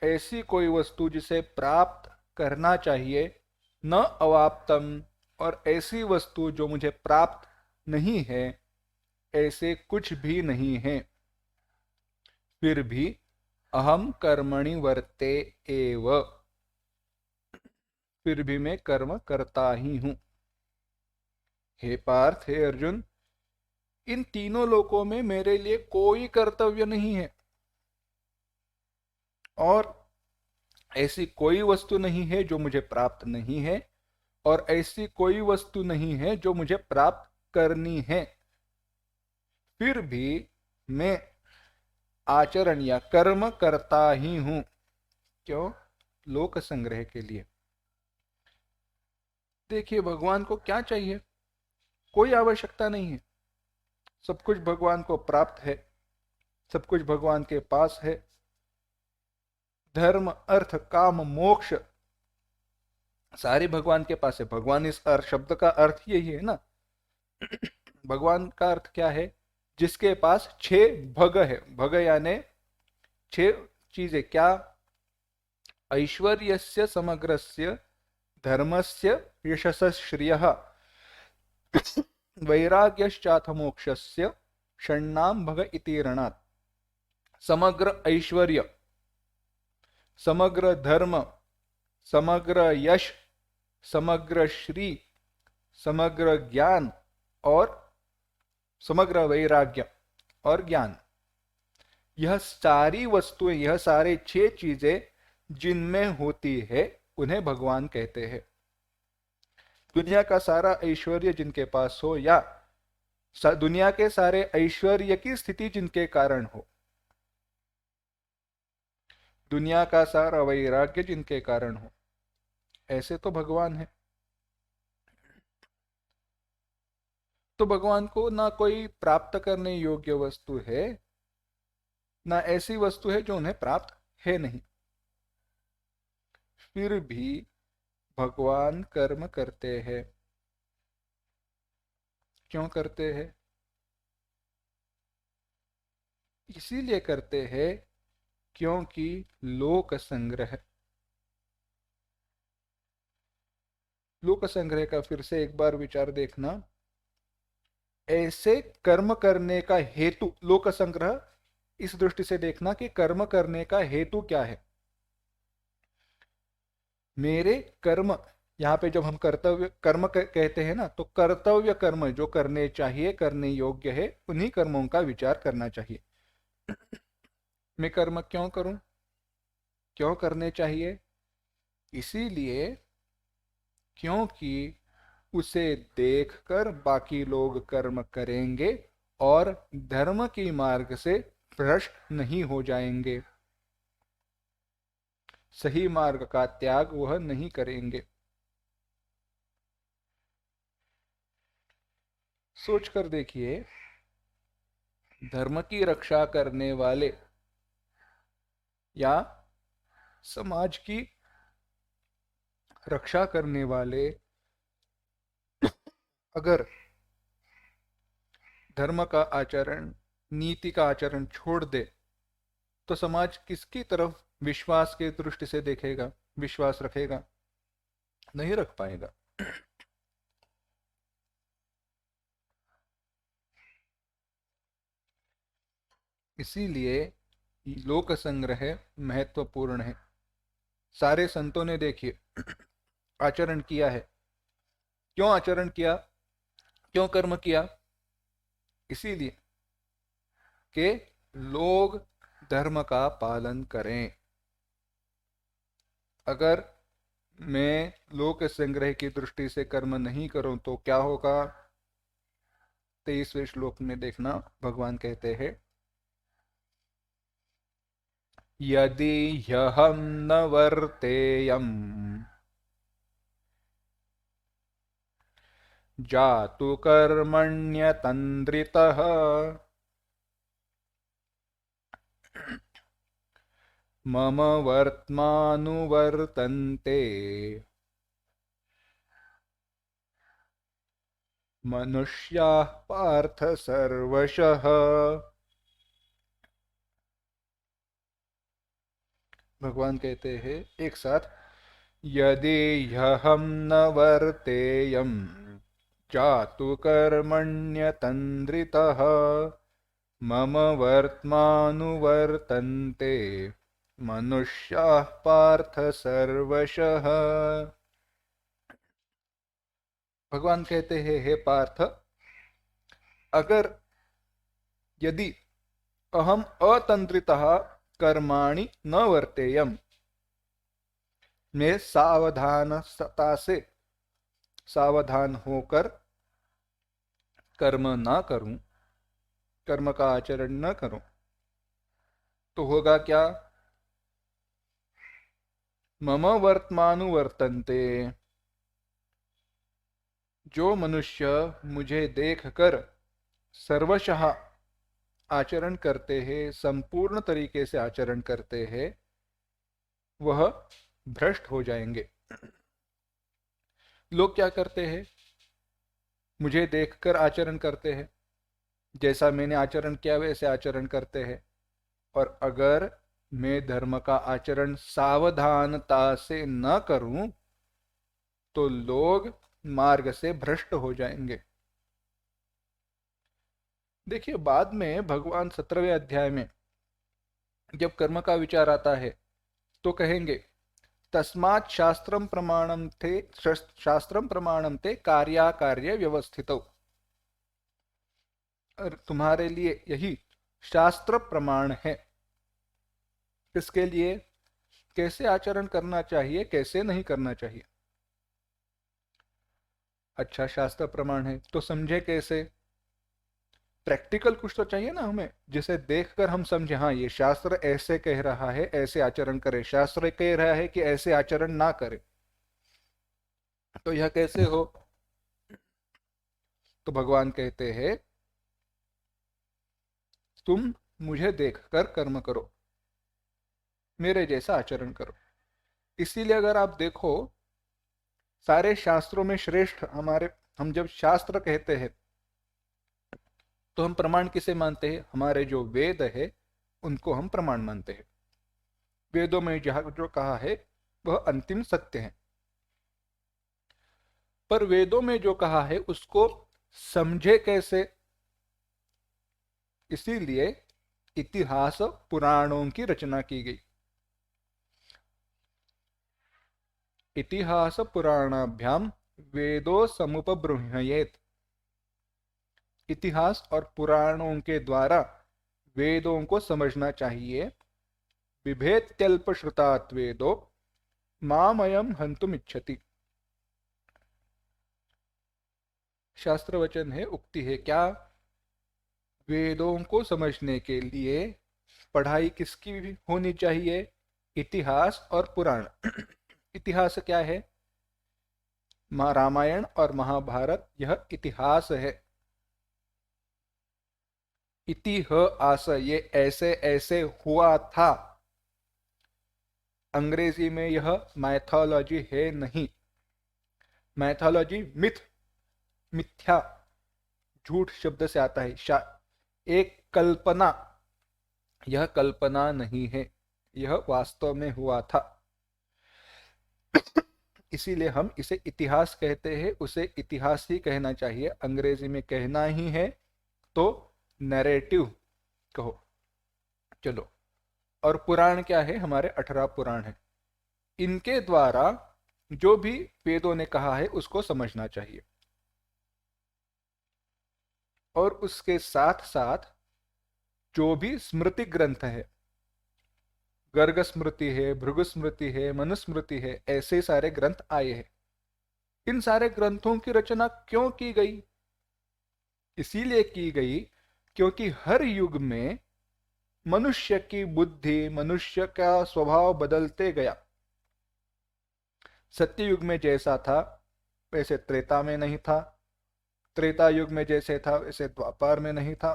ऐसी कोई वस्तु जिसे प्राप्त करना चाहिए, न अवाप्तम, और ऐसी वस्तु जो मुझे प्राप्त नहीं है, ऐसे कुछ भी नहीं है। फिर भी अहम कर्मणि वर्ते एव, फिर भी मैं कर्म करता ही हूं। हे पार्थ, हे अर्जुन, इन तीनों लोकों में मेरे लिए कोई कर्तव्य नहीं है, और ऐसी कोई वस्तु नहीं है जो मुझे प्राप्त नहीं है, और ऐसी कोई वस्तु नहीं है जो मुझे प्राप्त करनी है। फिर भी मैं आचरण या कर्म करता ही हूं। क्यों? लोक संग्रह के लिए। देखिए, भगवान को क्या चाहिए? कोई आवश्यकता नहीं है। सब कुछ भगवान को प्राप्त है, सब कुछ भगवान के पास है। धर्म, अर्थ, काम, मोक्ष सारे भगवान के पास है। भगवान, इस अर्थ शब्द का अर्थ यही है ना। भगवान का अर्थ क्या है? जिसके पास 6 भग है। भग यानी 6 चीजें। क्या? ऐश्वर्यस्य समग्रस्य, धर्मस्य यशसश्रियः, वैराग्यश्चाथ मोक्षस्य, षण्णाम भग इति ऋणात्। समग्र ऐश्वर्य, समग्र धर्म, समग्र यश, समग्र श्री, समग्र ज्ञान और समग्र वैराग्य और ज्ञान, यह सारी वस्तुएं, यह सारे 6 चीजें जिनमें होती है, उन्हें भगवान कहते हैं। दुनिया का सारा ऐश्वर्य जिनके पास हो, या दुनिया के सारे ऐश्वर्य की स्थिति जिनके कारण हो, दुनिया का सारा वैराग्य जिनके कारण हो, ऐसे तो भगवान है। तो भगवान को ना कोई प्राप्त करने योग्य वस्तु है, ना ऐसी वस्तु है जो उन्हें प्राप्त है नहीं। फिर भी भगवान कर्म करते हैं। क्यों करते हैं? इसीलिए करते हैं क्योंकि लोक संग्रह। लोक संग्रह का फिर से एक बार विचार देखना। ऐसे कर्म करने का हेतु, लोक संग्रह इस दृष्टि से देखना कि कर्म करने का हेतु क्या है। मेरे कर्म, यहाँ पे जब हम कर्तव्य कर्म कहते हैं ना, तो कर्तव्य कर्म जो करने चाहिए, करने योग्य है, उन्हीं कर्मों का विचार करना चाहिए। मैं कर्म क्यों करूं? क्यों करने चाहिए? इसीलिए क्योंकि उसे देखकर बाकी लोग कर्म करेंगे और धर्म की मार्ग से भ्रष्ट नहीं हो जाएंगे, सही मार्ग का त्याग वह नहीं करेंगे। सोचकर देखिए, धर्म की रक्षा करने वाले या समाज की रक्षा करने वाले अगर धर्म का आचरण, नीति का आचरण छोड़ दे, तो समाज किसकी तरफ विश्वास के दृष्टि से देखेगा, विश्वास रखेगा? नहीं रख पाएगा। इसीलिए लोक संग्रह महत्वपूर्ण है। सारे संतों ने देखिए आचरण किया है। क्यों आचरण किया? क्यों कर्म किया? इसीलिए कि लोग धर्म का पालन करें। अगर मैं लोक संग्रह की दृष्टि से कर्म नहीं करूं तो क्या होगा? 23वें श्लोक में देखना, भगवान कहते हैं, यदि ह्यहं न वर्तेयम् जातु कर्मण्यतन्द्रितः मम वर्त्मानुवर्तन्ते मनुष्याः पार्थ सर्वशः। भगवान कहते हैं एक साथ, यदि ह्यहं न वर्तेयं जातु कर्मण्यतन्द्रितः मम वर्त्मानुवर्तन्ते मनुष्याः पार्थ सर्वशः। भगवान कहते हैं, हे पार्थ, अगर यदि अहम अतंत्रितः कर्माणि न वर्तेयम, मैं सावधानता से सावधान होकर कर्म ना करूं, कर्म का आचरण न करूं, तो होगा क्या? मम वर्त्मानुवर्तन्ते, जो मनुष्य मुझे देखकर सर्वशः आचरण करते हैं, संपूर्ण तरीके से आचरण करते हैं, वह भ्रष्ट हो जाएंगे। लोग क्या करते हैं? मुझे देखकर आचरण करते हैं, जैसा मैंने आचरण किया वैसे आचरण करते हैं। और अगर मैं धर्म का आचरण सावधानता से न करूं तो लोग मार्ग से भ्रष्ट हो जाएंगे। देखिए, बाद में भगवान 17वें अध्याय में जब कर्म का विचार आता है तो कहेंगे, तस्मात् शास्त्रम प्रमाणम ते कार्याकार्य व्यवस्थितौ। और तुम्हारे लिए यही शास्त्र प्रमाण है। किसके लिए? कैसे आचरण करना चाहिए, कैसे नहीं करना चाहिए। अच्छा, शास्त्र प्रमाण है तो समझे कैसे? प्रैक्टिकल कुछ तो चाहिए ना हमें, जिसे देखकर हम समझे, हाँ ये शास्त्र ऐसे कह रहा है, ऐसे आचरण करे। शास्त्र कह रहा है कि ऐसे आचरण ना करे, तो यह कैसे हो? तो भगवान कहते हैं, तुम मुझे देखकर कर्म करो, मेरे जैसा आचरण करो। इसीलिए अगर आप देखो, सारे शास्त्रों में श्रेष्ठ हमारे, हम जब शास्त्र कहते हैं तो हम प्रमाण किसे मानते हैं? हमारे जो वेद है उनको हम प्रमाण मानते हैं। वेदों में जहां जो कहा है वह अंतिम सत्य है, पर वेदों में जो कहा है उसको समझे कैसे? इसीलिए इतिहास पुराणों की रचना की गई। इतिहास पुराणाभ्याम वेदो समुपबृंहयेत। इतिहास और पुराणों के द्वारा वेदों को समझना चाहिए। बिभेत्यल्प श्रुतात् वेदो मामयम हंतुमिच्छति। शास्त्र वचन है, उक्ति है क्या? वेदों को समझने के लिए पढ़ाई किसकी होनी चाहिए? इतिहास और पुराण। इतिहास क्या है? रामायण और महाभारत, यह इतिहास है। इतिहास, ये ऐसे ऐसे हुआ था। अंग्रेजी में यह मैथोलॉजी है नहीं। मैथोलॉजी मिथ, मिथ्या, झूठ शब्द से आता है। एक कल्पना, यह कल्पना नहीं है, यह वास्तव में हुआ था। इसीलिए हम इसे इतिहास कहते हैं, उसे इतिहास ही कहना चाहिए। अंग्रेजी में कहना ही है तो नैरेटिव कहो। चलो, और पुराण क्या है? हमारे 18 पुराण हैं। इनके द्वारा जो भी वेदों ने कहा है उसको समझना चाहिए। और उसके साथ साथ जो भी स्मृति ग्रंथ है, गर्ग स्मृति है, भृगु स्मृति है, मनुस्मृति है, ऐसे सारे ग्रंथ आए हैं। इन सारे ग्रंथों की रचना क्यों की गई? इसीलिए की गई क्योंकि हर युग में मनुष्य की बुद्धि, मनुष्य का स्वभाव बदलते गया। सत्य युग में जैसा था वैसे त्रेता में नहीं था, त्रेता युग में जैसे था वैसे द्वापार में नहीं था,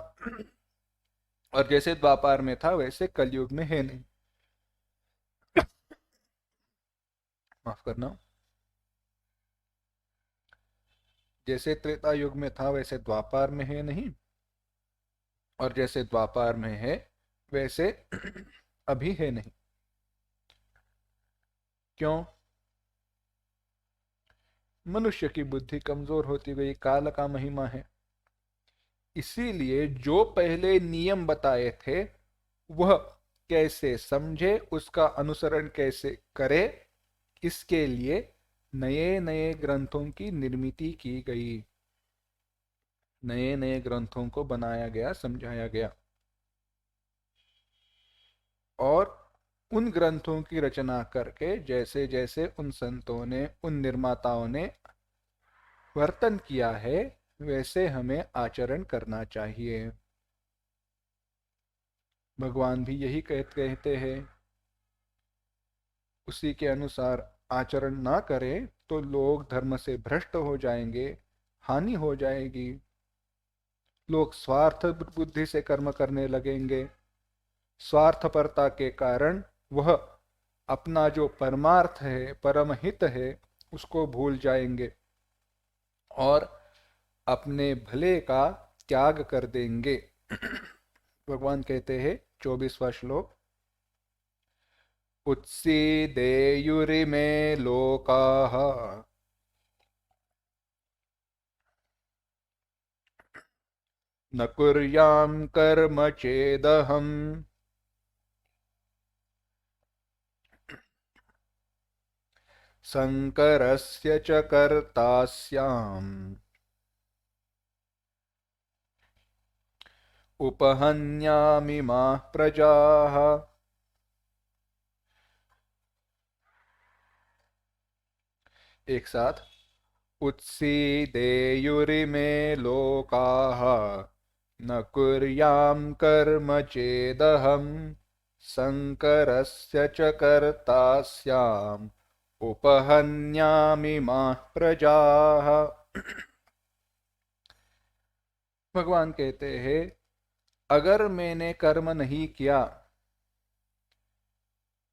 और जैसे द्वापार में था वैसे कलयुग में है नहीं। माफ करना, जैसे त्रेता युग में था वैसे द्वापार में है नहीं, और जैसे द्वापार में है वैसे अभी है नहीं। क्यों? मनुष्य की बुद्धि कमजोर होती गई, काल का महिमा है। इसीलिए जो पहले नियम बताए थे वह कैसे समझे, उसका अनुसरण कैसे करे, इसके लिए नए नए ग्रंथों की निर्मित की गई, नए नए ग्रंथों को बनाया गया, समझाया गया। और उन ग्रंथों की रचना करके जैसे जैसे उन संतों ने, उन निर्माताओं ने वर्तन किया है, वैसे हमें आचरण करना चाहिए। भगवान भी यही कहते हैं। उसी के अनुसार आचरण ना करें तो लोग धर्म से भ्रष्ट हो जाएंगे, हानि हो जाएगी। लोग स्वार्थ बुद्धि से कर्म करने लगेंगे। स्वार्थपरता के कारण वह अपना जो परमार्थ है, परम हित है, उसको भूल जाएंगे और अपने भले का त्याग कर देंगे। भगवान कहते हैं 24वां श्लोक, उत्सीदेयुरिमे लोकाः न कुर्यां कर्म चेदहम् संकरस्य च कर्ता स्याम् उपहन्यामिमाः प्रजाः। एक साथ, उत्सीदेयुरिमे लोकाः न कुर्यां कर्म चेदहम् संकरस्य च कर्ता स्याम् उपहन्यामिमाः प्रजाः। भगवान कहते हैं, अगर मैंने कर्म नहीं किया,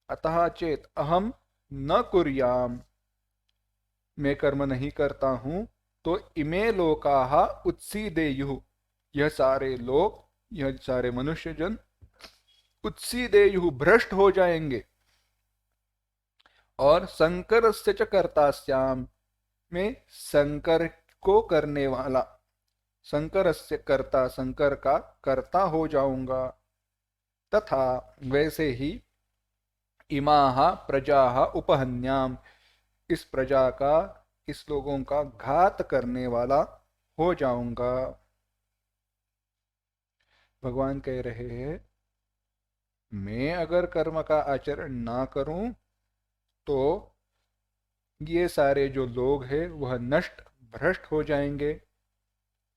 अतः चेत अहम न कुर्याम, मैं कर्म नहीं करता हूं, तो इमे लोकाः उत्सीदेयुः, यह सारे लोग, यह सारे मनुष्य जन उत्सीदेयुः, भ्रष्ट हो जाएंगे। और संकरस्य च कर्तास्याम, में संकर को करने वाला, संकरस्य कर्ता, संकर का कर्ता हो जाऊंगा। तथा वैसे ही इमाः प्रजाः उपहन्याम, इस प्रजा का, इस लोगों का घात करने वाला हो जाऊंगा। भगवान कह रहे हैं, मैं अगर कर्म का आचरण ना करूं तो ये सारे जो लोग हैं वह नष्ट, भ्रष्ट हो जाएंगे।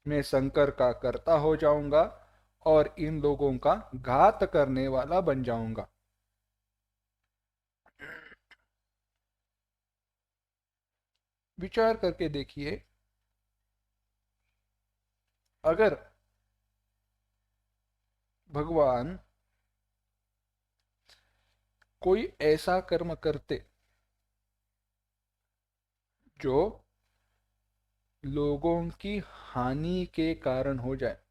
मैं संकर का कर्ता हो जाऊंगा और इन लोगों का घात करने वाला बन जाऊंगा। विचार करके देखिए, अगर भगवान कोई ऐसा कर्म करते जो लोगों की हानि के कारण हो जाए,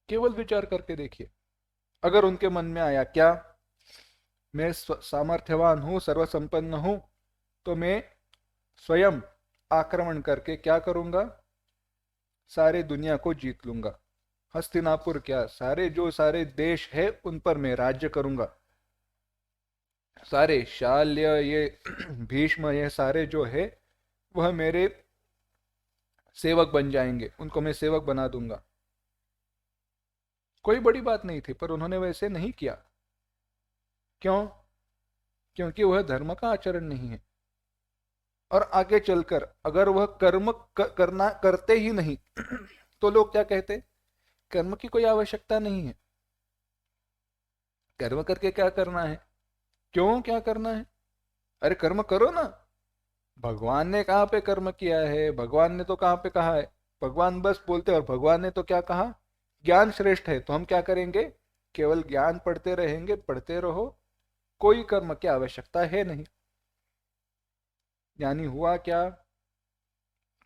केवल विचार करके देखिए, अगर उनके मन में आया, क्या मैं सामर्थ्यवान हूं, सर्वसंपन्न हूं, तो मैं स्वयं आक्रमण करके क्या करूंगा, सारे दुनिया को जीत लूंगा। हस्तिनापुर क्या, सारे जो सारे देश है उन पर मैं राज्य करूंगा। सारे शाल्य, ये भीष्म, ये सारे जो है वह मेरे सेवक बन जाएंगे, उनको मैं सेवक बना दूंगा। कोई बड़ी बात नहीं थी, पर उन्होंने वैसे नहीं किया। क्यों? क्योंकि वह धर्म का आचरण नहीं है। और आगे चलकर अगर वह कर्म करना करते ही नहीं तो लोग क्या कहते, कर्म की कोई आवश्यकता नहीं है, कर्म करके क्या करना है, क्यों क्या करना है, अरे कर्म करो ना। भगवान ने कहाँ पे कर्म किया है, भगवान ने तो कहाँ पे कहा है, भगवान बस बोलते, और भगवान ने तो क्या कहा, ज्ञान श्रेष्ठ है, तो हम क्या करेंगे, केवल ज्ञान पढ़ते रहेंगे, पढ़ते रहो, कोई कर्म की आवश्यकता है नहीं। यानी हुआ क्या,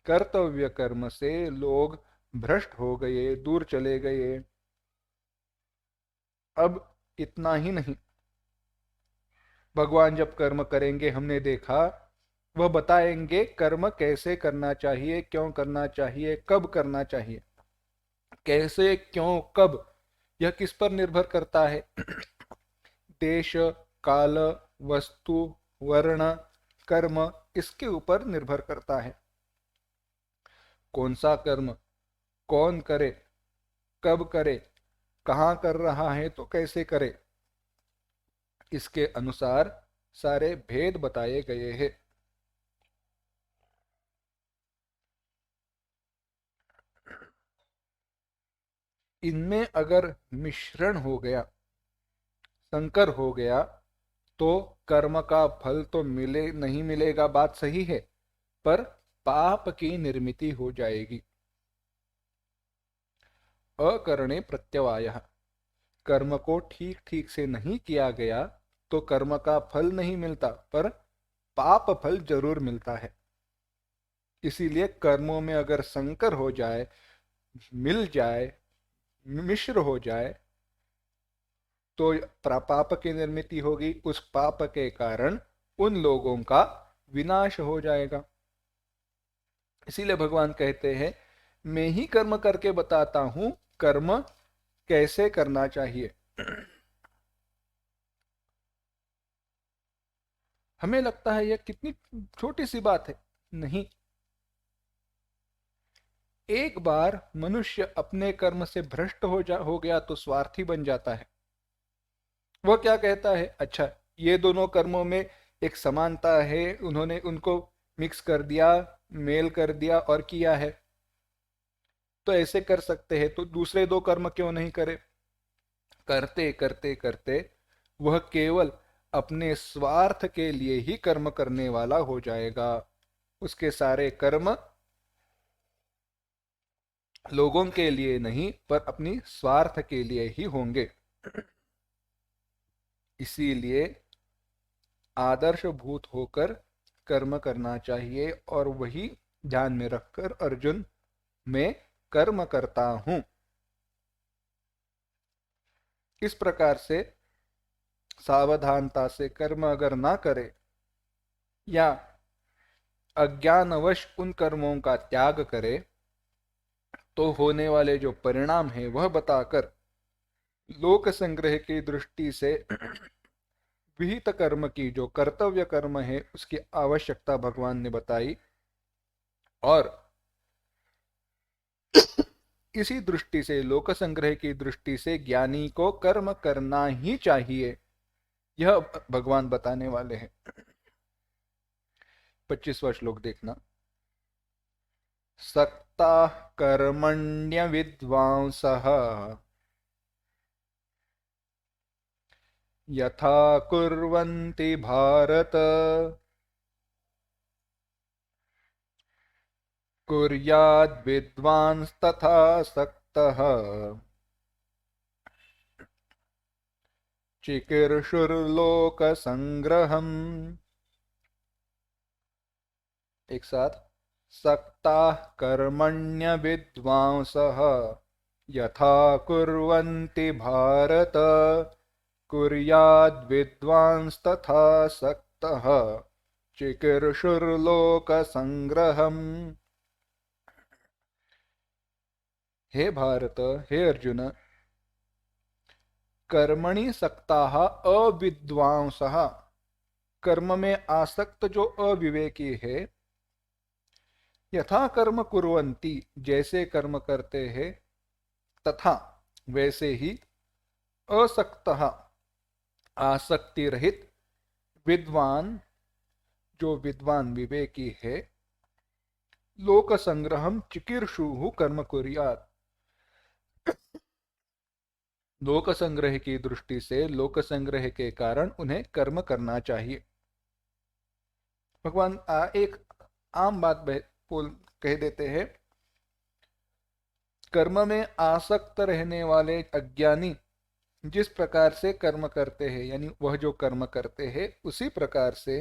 कर्तव्य कर्म से लोग भ्रष्ट हो गए, दूर चले गए। अब इतना ही नहीं, भगवान जब कर्म करेंगे, हमने देखा, वह बताएंगे कर्म कैसे करना चाहिए, क्यों करना चाहिए, कब करना चाहिए। कैसे, क्यों, कब, यह किस पर निर्भर करता है? देश, काल, वस्तु, वर्ण, कर्म, इसके ऊपर निर्भर करता है। कौन सा कर्म कौन करे, कब करे, कहाँ कर रहा है तो कैसे करे, इसके अनुसार सारे भेद बताए गए हैं। इनमें अगर मिश्रण हो गया, संकर हो गया, तो कर्म का फल तो मिले नहीं मिलेगा, बात सही है, पर पाप की निर्मिति हो जाएगी। अकरणे प्रत्यवाय, कर्म को ठीक ठीक से नहीं किया गया तो कर्म का फल नहीं मिलता, पर पाप फल जरूर मिलता है। इसीलिए कर्मों में अगर संकर हो जाए, मिल जाए, मिश्र हो जाए, तो पाप की निर्मिति होगी। उस पाप के कारण उन लोगों का विनाश हो जाएगा। इसीलिए भगवान कहते हैं, मैं ही कर्म करके बताता हूं कर्म कैसे करना चाहिए। हमें लगता है यह कितनी छोटी सी बात है, नहीं। एक बार मनुष्य अपने कर्म से भ्रष्ट हो गया तो स्वार्थी बन जाता है। वह क्या कहता है, अच्छा ये दोनों कर्मों में एक समानता है, उन्होंने उनको मिक्स कर दिया, मेल कर दिया और किया है, तो ऐसे कर सकते हैं, तो दूसरे दो कर्म क्यों नहीं करे? करते करते करते वह केवल अपने स्वार्थ के लिए ही कर्म करने वाला हो जाएगा। उसके सारे कर्म लोगों के लिए नहीं, पर अपनी स्वार्थ के लिए ही होंगे। इसीलिए आदर्श भूत होकर कर्म करना चाहिए, और वही ध्यान में रखकर अर्जुन, मैं कर्म करता हूं, इस प्रकार से सावधानता से कर्म अगर ना करे या अज्ञानवश उन कर्मों का त्याग करे, तो होने वाले जो परिणाम है वह बताकर लोक संग्रह की दृष्टि से विहित कर्म की, जो कर्तव्य कर्म है, उसकी आवश्यकता भगवान ने बताई। और इसी दृष्टि से, लोक संग्रह की दृष्टि से, ज्ञानी को कर्म करना ही चाहिए, यह भगवान बताने वाले हैं। 25वां श्लोक देखना। सक्ता कर्मण्य विद्वांसः यथा कुर्वन्ति भारत कुर्याद् विद्वांस्तथा सक्तः चिकीर्षुर्लोकसंग्रहम्। एक साथ। सक्ताः कर्मण्य विद्वांसः यथा कुर्वन्ति भारत कुर्याद् विद्वांस्तथा सक्तः चिकीर्षुर्लोकसंग्रहम्। हे भारत, हे अर्जुन, कर्मणि सक्ताः अविद्वांसः, कर्म में आसक्त जो अविवेकी है, यथा कर्म कुर्वन्ति, जैसे कर्म करते हैं, तथा वैसे ही, असक्तः आसक्ति रहित, विद्वान जो विद्वान विवेकी है, लोक संग्रहम चिकीर्षुः कर्म कुर्यात्, लोक संग्रह की दृष्टि से, लोक संग्रह के कारण उन्हें कर्म करना चाहिए। भगवान एक आम बात कह देते हैं, कर्म में आसक्त रहने वाले अज्ञानी जिस प्रकार से कर्म करते हैं, यानी वह जो कर्म करते हैं, उसी प्रकार से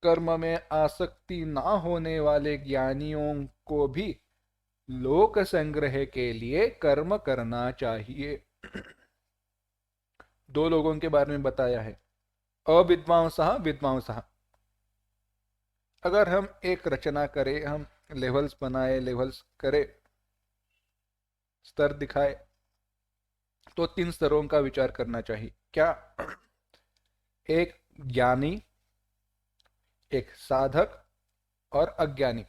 कर्म में आसक्ति ना होने वाले ज्ञानियों को भी लोक संग्रह के लिए कर्म करना चाहिए। दो लोगों के बारे में बताया है, अविद्वांसः विद्वांसः। अगर हम एक रचना करें, हम लेवल्स बनाए, लेवल्स करें, स्तर दिखाए, तो 3 स्तरों का विचार करना चाहिए। क्या? एक ज्ञानी, एक साधक और अज्ञानी।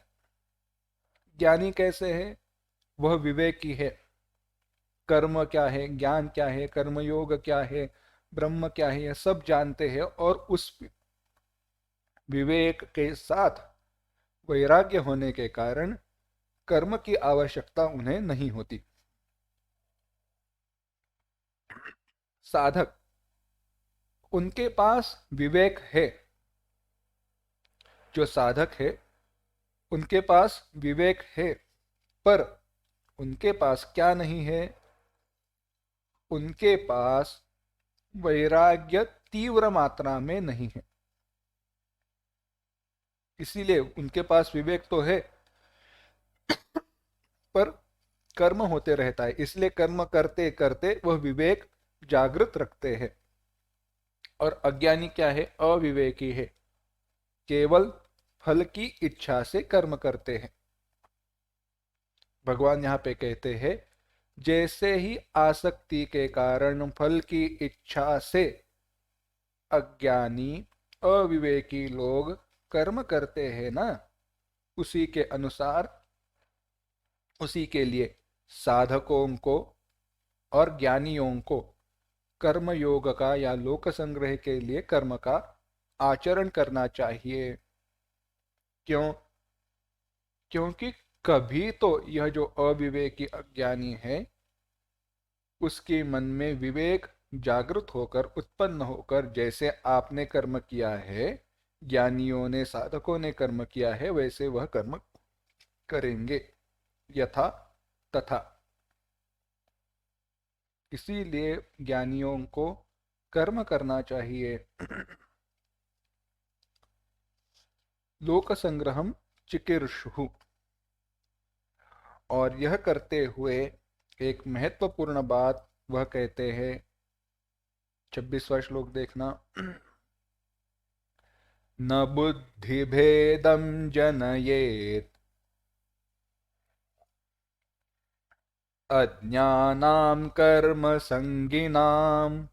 ज्ञानी कैसे है? वह विवेकी है। कर्म क्या है, ज्ञान क्या है, कर्मयोग क्या है, ब्रह्म क्या है, यह सब जानते हैं और उस विवेक के साथ वैराग्य होने के कारण कर्म की आवश्यकता उन्हें नहीं होती। साधक, उनके पास विवेक है। जो साधक है उनके पास विवेक है, पर उनके पास क्या नहीं है? उनके पास वैराग्य तीव्र मात्रा में नहीं है। इसीलिए उनके पास विवेक तो है, पर कर्म होते रहता है, इसलिए कर्म करते करते वह विवेक जागृत रखते हैं। और अज्ञानी क्या है? अविवेकी है, केवल फल की इच्छा से कर्म करते हैं। भगवान यहाँ पे कहते हैं, जैसे ही आसक्ति के कारण फल की इच्छा से अज्ञानी अविवेकी लोग कर्म करते हैं ना, उसी के अनुसार, उसी के लिए साधकों को और ज्ञानियों को कर्म योग का या लोक संग्रह के लिए कर्म का आचरण करना चाहिए। क्यों? क्योंकि कभी तो यह जो अविवेकी अज्ञानी है, उसके मन में विवेक जागृत होकर, उत्पन्न होकर, जैसे आपने कर्म किया है, ज्ञानियों ने, साधकों ने कर्म किया है, वैसे वह कर्म करेंगे, यथा तथा। इसीलिए ज्ञानियों को कर्म करना चाहिए। लोक संग्रहम चिकीर्षु। और यह करते हुए एक महत्वपूर्ण बात वह कहते हैं, 26वां श्लोक देखना। न बुद्धिभेदम जनयेत अज्ञानां कर्म संगिनाम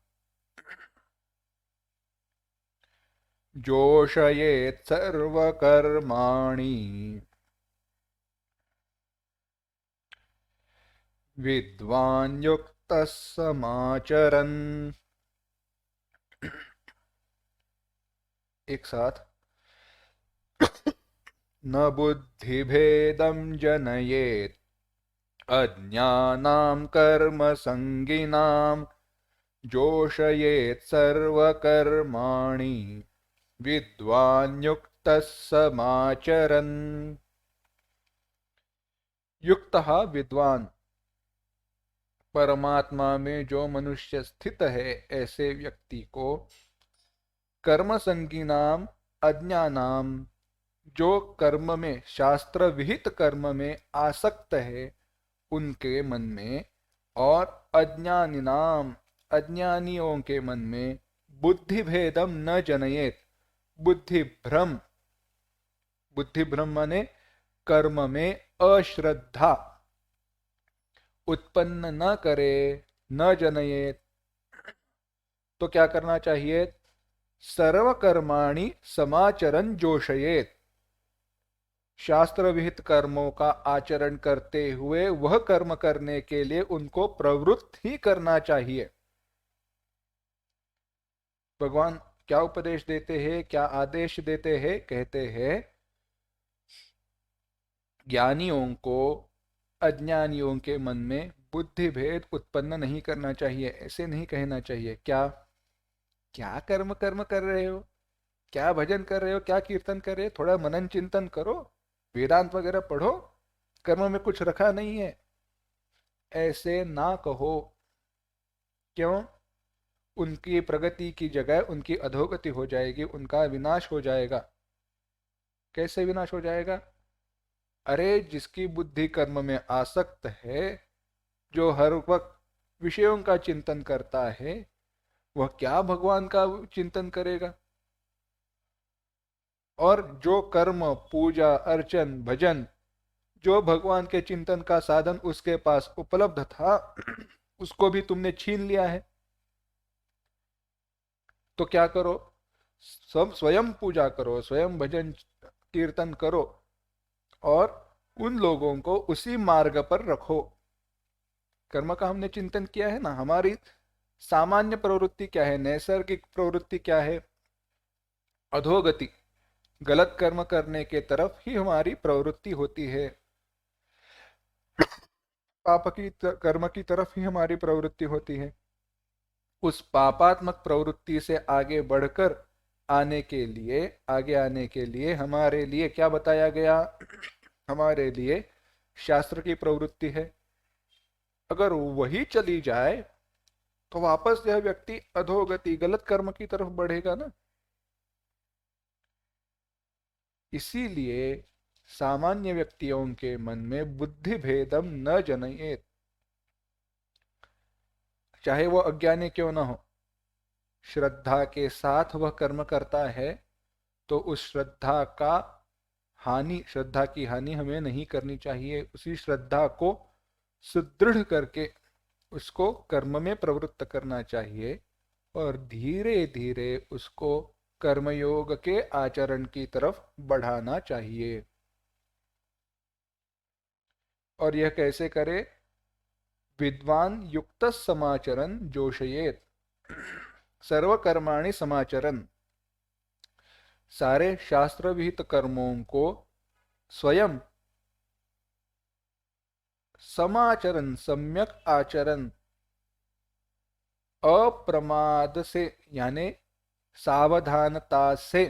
जोषयेत सर्वकर्माणि विद्वान् युक्तः समाचरन्। एक साथ। न बुद्धिभेदं जनयेत अज्ञानां कर्म संगिनां जोषयेत सर्वकर्माणि विद्वान् युक्तः समाचरन्। युक्तः विद्वान, परमात्मा में जो मनुष्य स्थित है, ऐसे व्यक्ति को कर्म संगीनाम अज्ञानाम, जो कर्म में, शास्त्र विहित कर्म में आसक्त है, उनके मन में, और अज्ञानिनाम, अज्ञानियों के मन में बुद्धि भेदम न जनयेत, बुद्धि भ्रम, बुद्धि भ्रम माने कर्म में अश्रद्धा उत्पन्न न करे, न जनयेत। तो क्या करना चाहिए? सर्वकर्माणि समाचरण जोशयेत, शास्त्र विहित कर्मों का आचरण करते हुए वह कर्म करने के लिए उनको प्रवृत्त ही करना चाहिए। भगवान क्या उपदेश देते हैं, क्या आदेश देते हैं? कहते हैं, ज्ञानियों को अज्ञानियों के मन में बुद्धि भेद उत्पन्न नहीं करना चाहिए। ऐसे नहीं कहना चाहिए, क्या क्या कर्म कर्म कर रहे हो, क्या भजन कर रहे हो, क्या कीर्तन कर रहे हो, थोड़ा मनन चिंतन करो, वेदांत वगैरह पढ़ो, कर्म में कुछ रखा नहीं है। ऐसे ना कहो। क्यों? उनकी प्रगति की जगह उनकी अधोगति हो जाएगी, उनका विनाश हो जाएगा। कैसे विनाश हो जाएगा? अरे जिसकी बुद्धि कर्म में आसक्त है, जो हर वक्त विषयों का चिंतन करता है, वह क्या भगवान का चिंतन करेगा। और जो कर्म, पूजा, अर्चन, भजन, जो भगवान के चिंतन का साधन उसके पास उपलब्ध था, उसको भी तुमने छीन लिया है। तो क्या करो, सब स्वयं पूजा करो, स्वयं भजन कीर्तन करो, और उन लोगों को उसी मार्ग पर रखो। कर्म का हमने चिंतन किया है ना, हमारी सामान्य प्रवृत्ति क्या है, नैसर्गिक प्रवृत्ति क्या है, अधोगति, गलत कर्म करने के तरफ ही हमारी प्रवृत्ति होती है, पाप की कर्म की तरफ ही हमारी प्रवृत्ति होती है। उस पापात्मक प्रवृत्ति से आगे बढ़कर आगे आने के लिए हमारे लिए क्या बताया गया, हमारे लिए शास्त्र की प्रवृत्ति है। अगर वही चली जाए तो वापस यह व्यक्ति अधोगति, गलत कर्म की तरफ बढ़ेगा ना। इसीलिए सामान्य व्यक्तियों के मन में बुद्धि भेदम न जनयेत, चाहे वो अज्ञानी क्यों न हो, श्रद्धा के साथ वह कर्म करता है तो उस श्रद्धा की हानि हमें नहीं करनी चाहिए। उसी श्रद्धा को सुदृढ़ करके उसको कर्म में प्रवृत्त करना चाहिए, और धीरे धीरे उसको कर्मयोग के आचरण की तरफ बढ़ाना चाहिए। और यह कैसे करे, विद्वान युक्त समाचरण जोशयेत, सर्वकर्माणि समाचरण, सारे शास्त्र विहित कर्मों को स्वयं समाचरण, सम्यक आचरण, अप्रमाद से यानी सावधानता से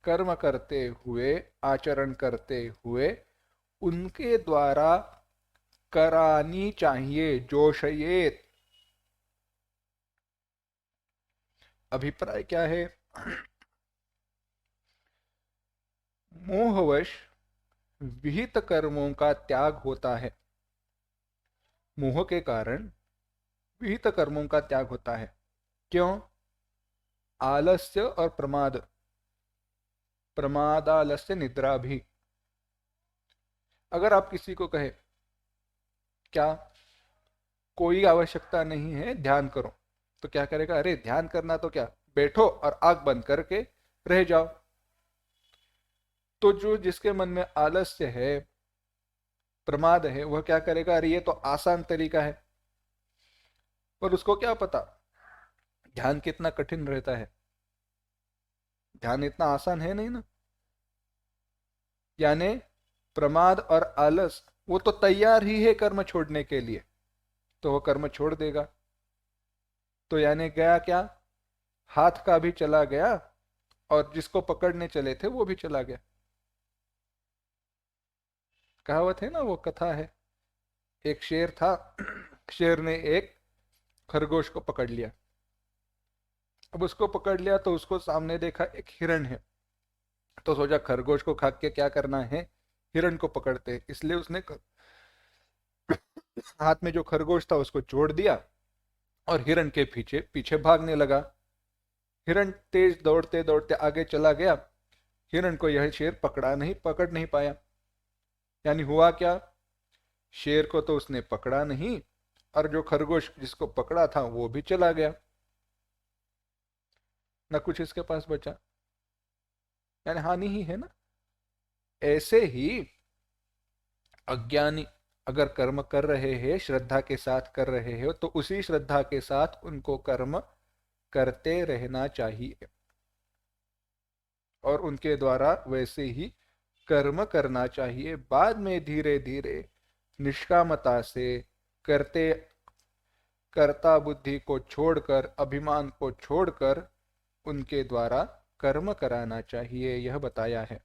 कर्म करते हुए, आचरण करते हुए उनके द्वारा करानी चाहिए। जोशयेत, अभिप्राय क्या है, मोहवश विहित कर्मों का त्याग होता है, मोह के कारण विहित कर्मों का त्याग होता है। क्यों, आलस्य और प्रमाद, प्रमादालस्य निद्रा भी। अगर आप किसी को कहे क्या कोई आवश्यकता नहीं है, ध्यान करो, तो क्या करेगा, अरे ध्यान करना तो क्या, बैठो और आंख बंद करके रह जाओ। तो जो जिसके मन में आलस्य है, प्रमाद है, वह क्या करेगा, अरे ये तो आसान तरीका है। पर उसको क्या पता ध्यान कितना कठिन रहता है, ध्यान इतना आसान है नहीं ना। यानी प्रमाद और आलस, वो तो तैयार ही है कर्म छोड़ने के लिए, तो वह कर्म छोड़ देगा। तो यानी गया क्या, हाथ का भी चला गया और जिसको पकड़ने चले थे वो भी चला गया। कहावत है ना, वो कथा है, एक शेर था, शेर ने एक खरगोश को पकड़ लिया। अब उसको पकड़ लिया तो उसको सामने देखा एक हिरण है, तो सोचा खरगोश को खा के क्या करना है, हिरण को पकड़ते। इसलिए उसने हाथ में जो खरगोश था उसको छोड़ दिया और हिरण के पीछे पीछे भागने लगा। हिरण तेज दौड़ते दौड़ते आगे चला गया, हिरण को यह शेर पकड़ नहीं पाया। यानी हुआ क्या, शेर को तो उसने पकड़ा नहीं, और जो खरगोश जिसको पकड़ा था वो भी चला गया, ना कुछ इसके पास बचा, यानी हानि ही है ना। ऐसे ही अज्ञानी अगर कर्म कर रहे हैं, श्रद्धा के साथ कर रहे हो, तो उसी श्रद्धा के साथ उनको कर्म करते रहना चाहिए, और उनके द्वारा वैसे ही कर्म करना चाहिए। बाद में धीरे धीरे निष्कामता से करते, कर्ता बुद्धि को छोड़कर, अभिमान को छोड़कर उनके द्वारा कर्म कराना चाहिए, यह बताया है।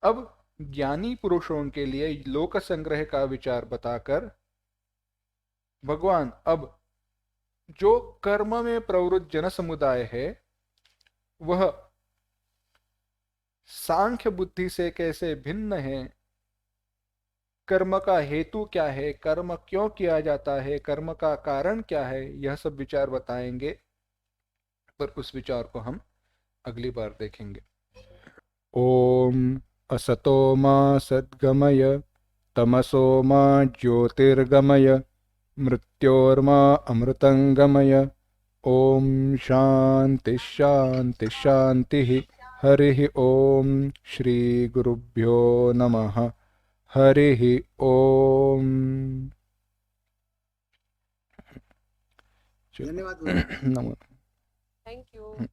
अब ज्ञानी पुरुषों के लिए लोक संग्रह का विचार बताकर भगवान अब जो कर्म में प्रवृत्त जन समुदाय है वह सांख्य बुद्धि से कैसे भिन्न है, कर्म का हेतु क्या है, कर्म क्यों किया जाता है, कर्म का कारण क्या है, यह सब विचार बताएंगे। पर उस विचार को हम अगली बार देखेंगे। ओम असतो मा सद्गमय तमसो मा ज्योतिर्गमय मृत्योर्मा अमृतंगमय। ओम शांति शांति शांति। हरि ओम श्री गुरुभ्यो नमः। हरि ओम। धन्यवाद। नमो। Thank you.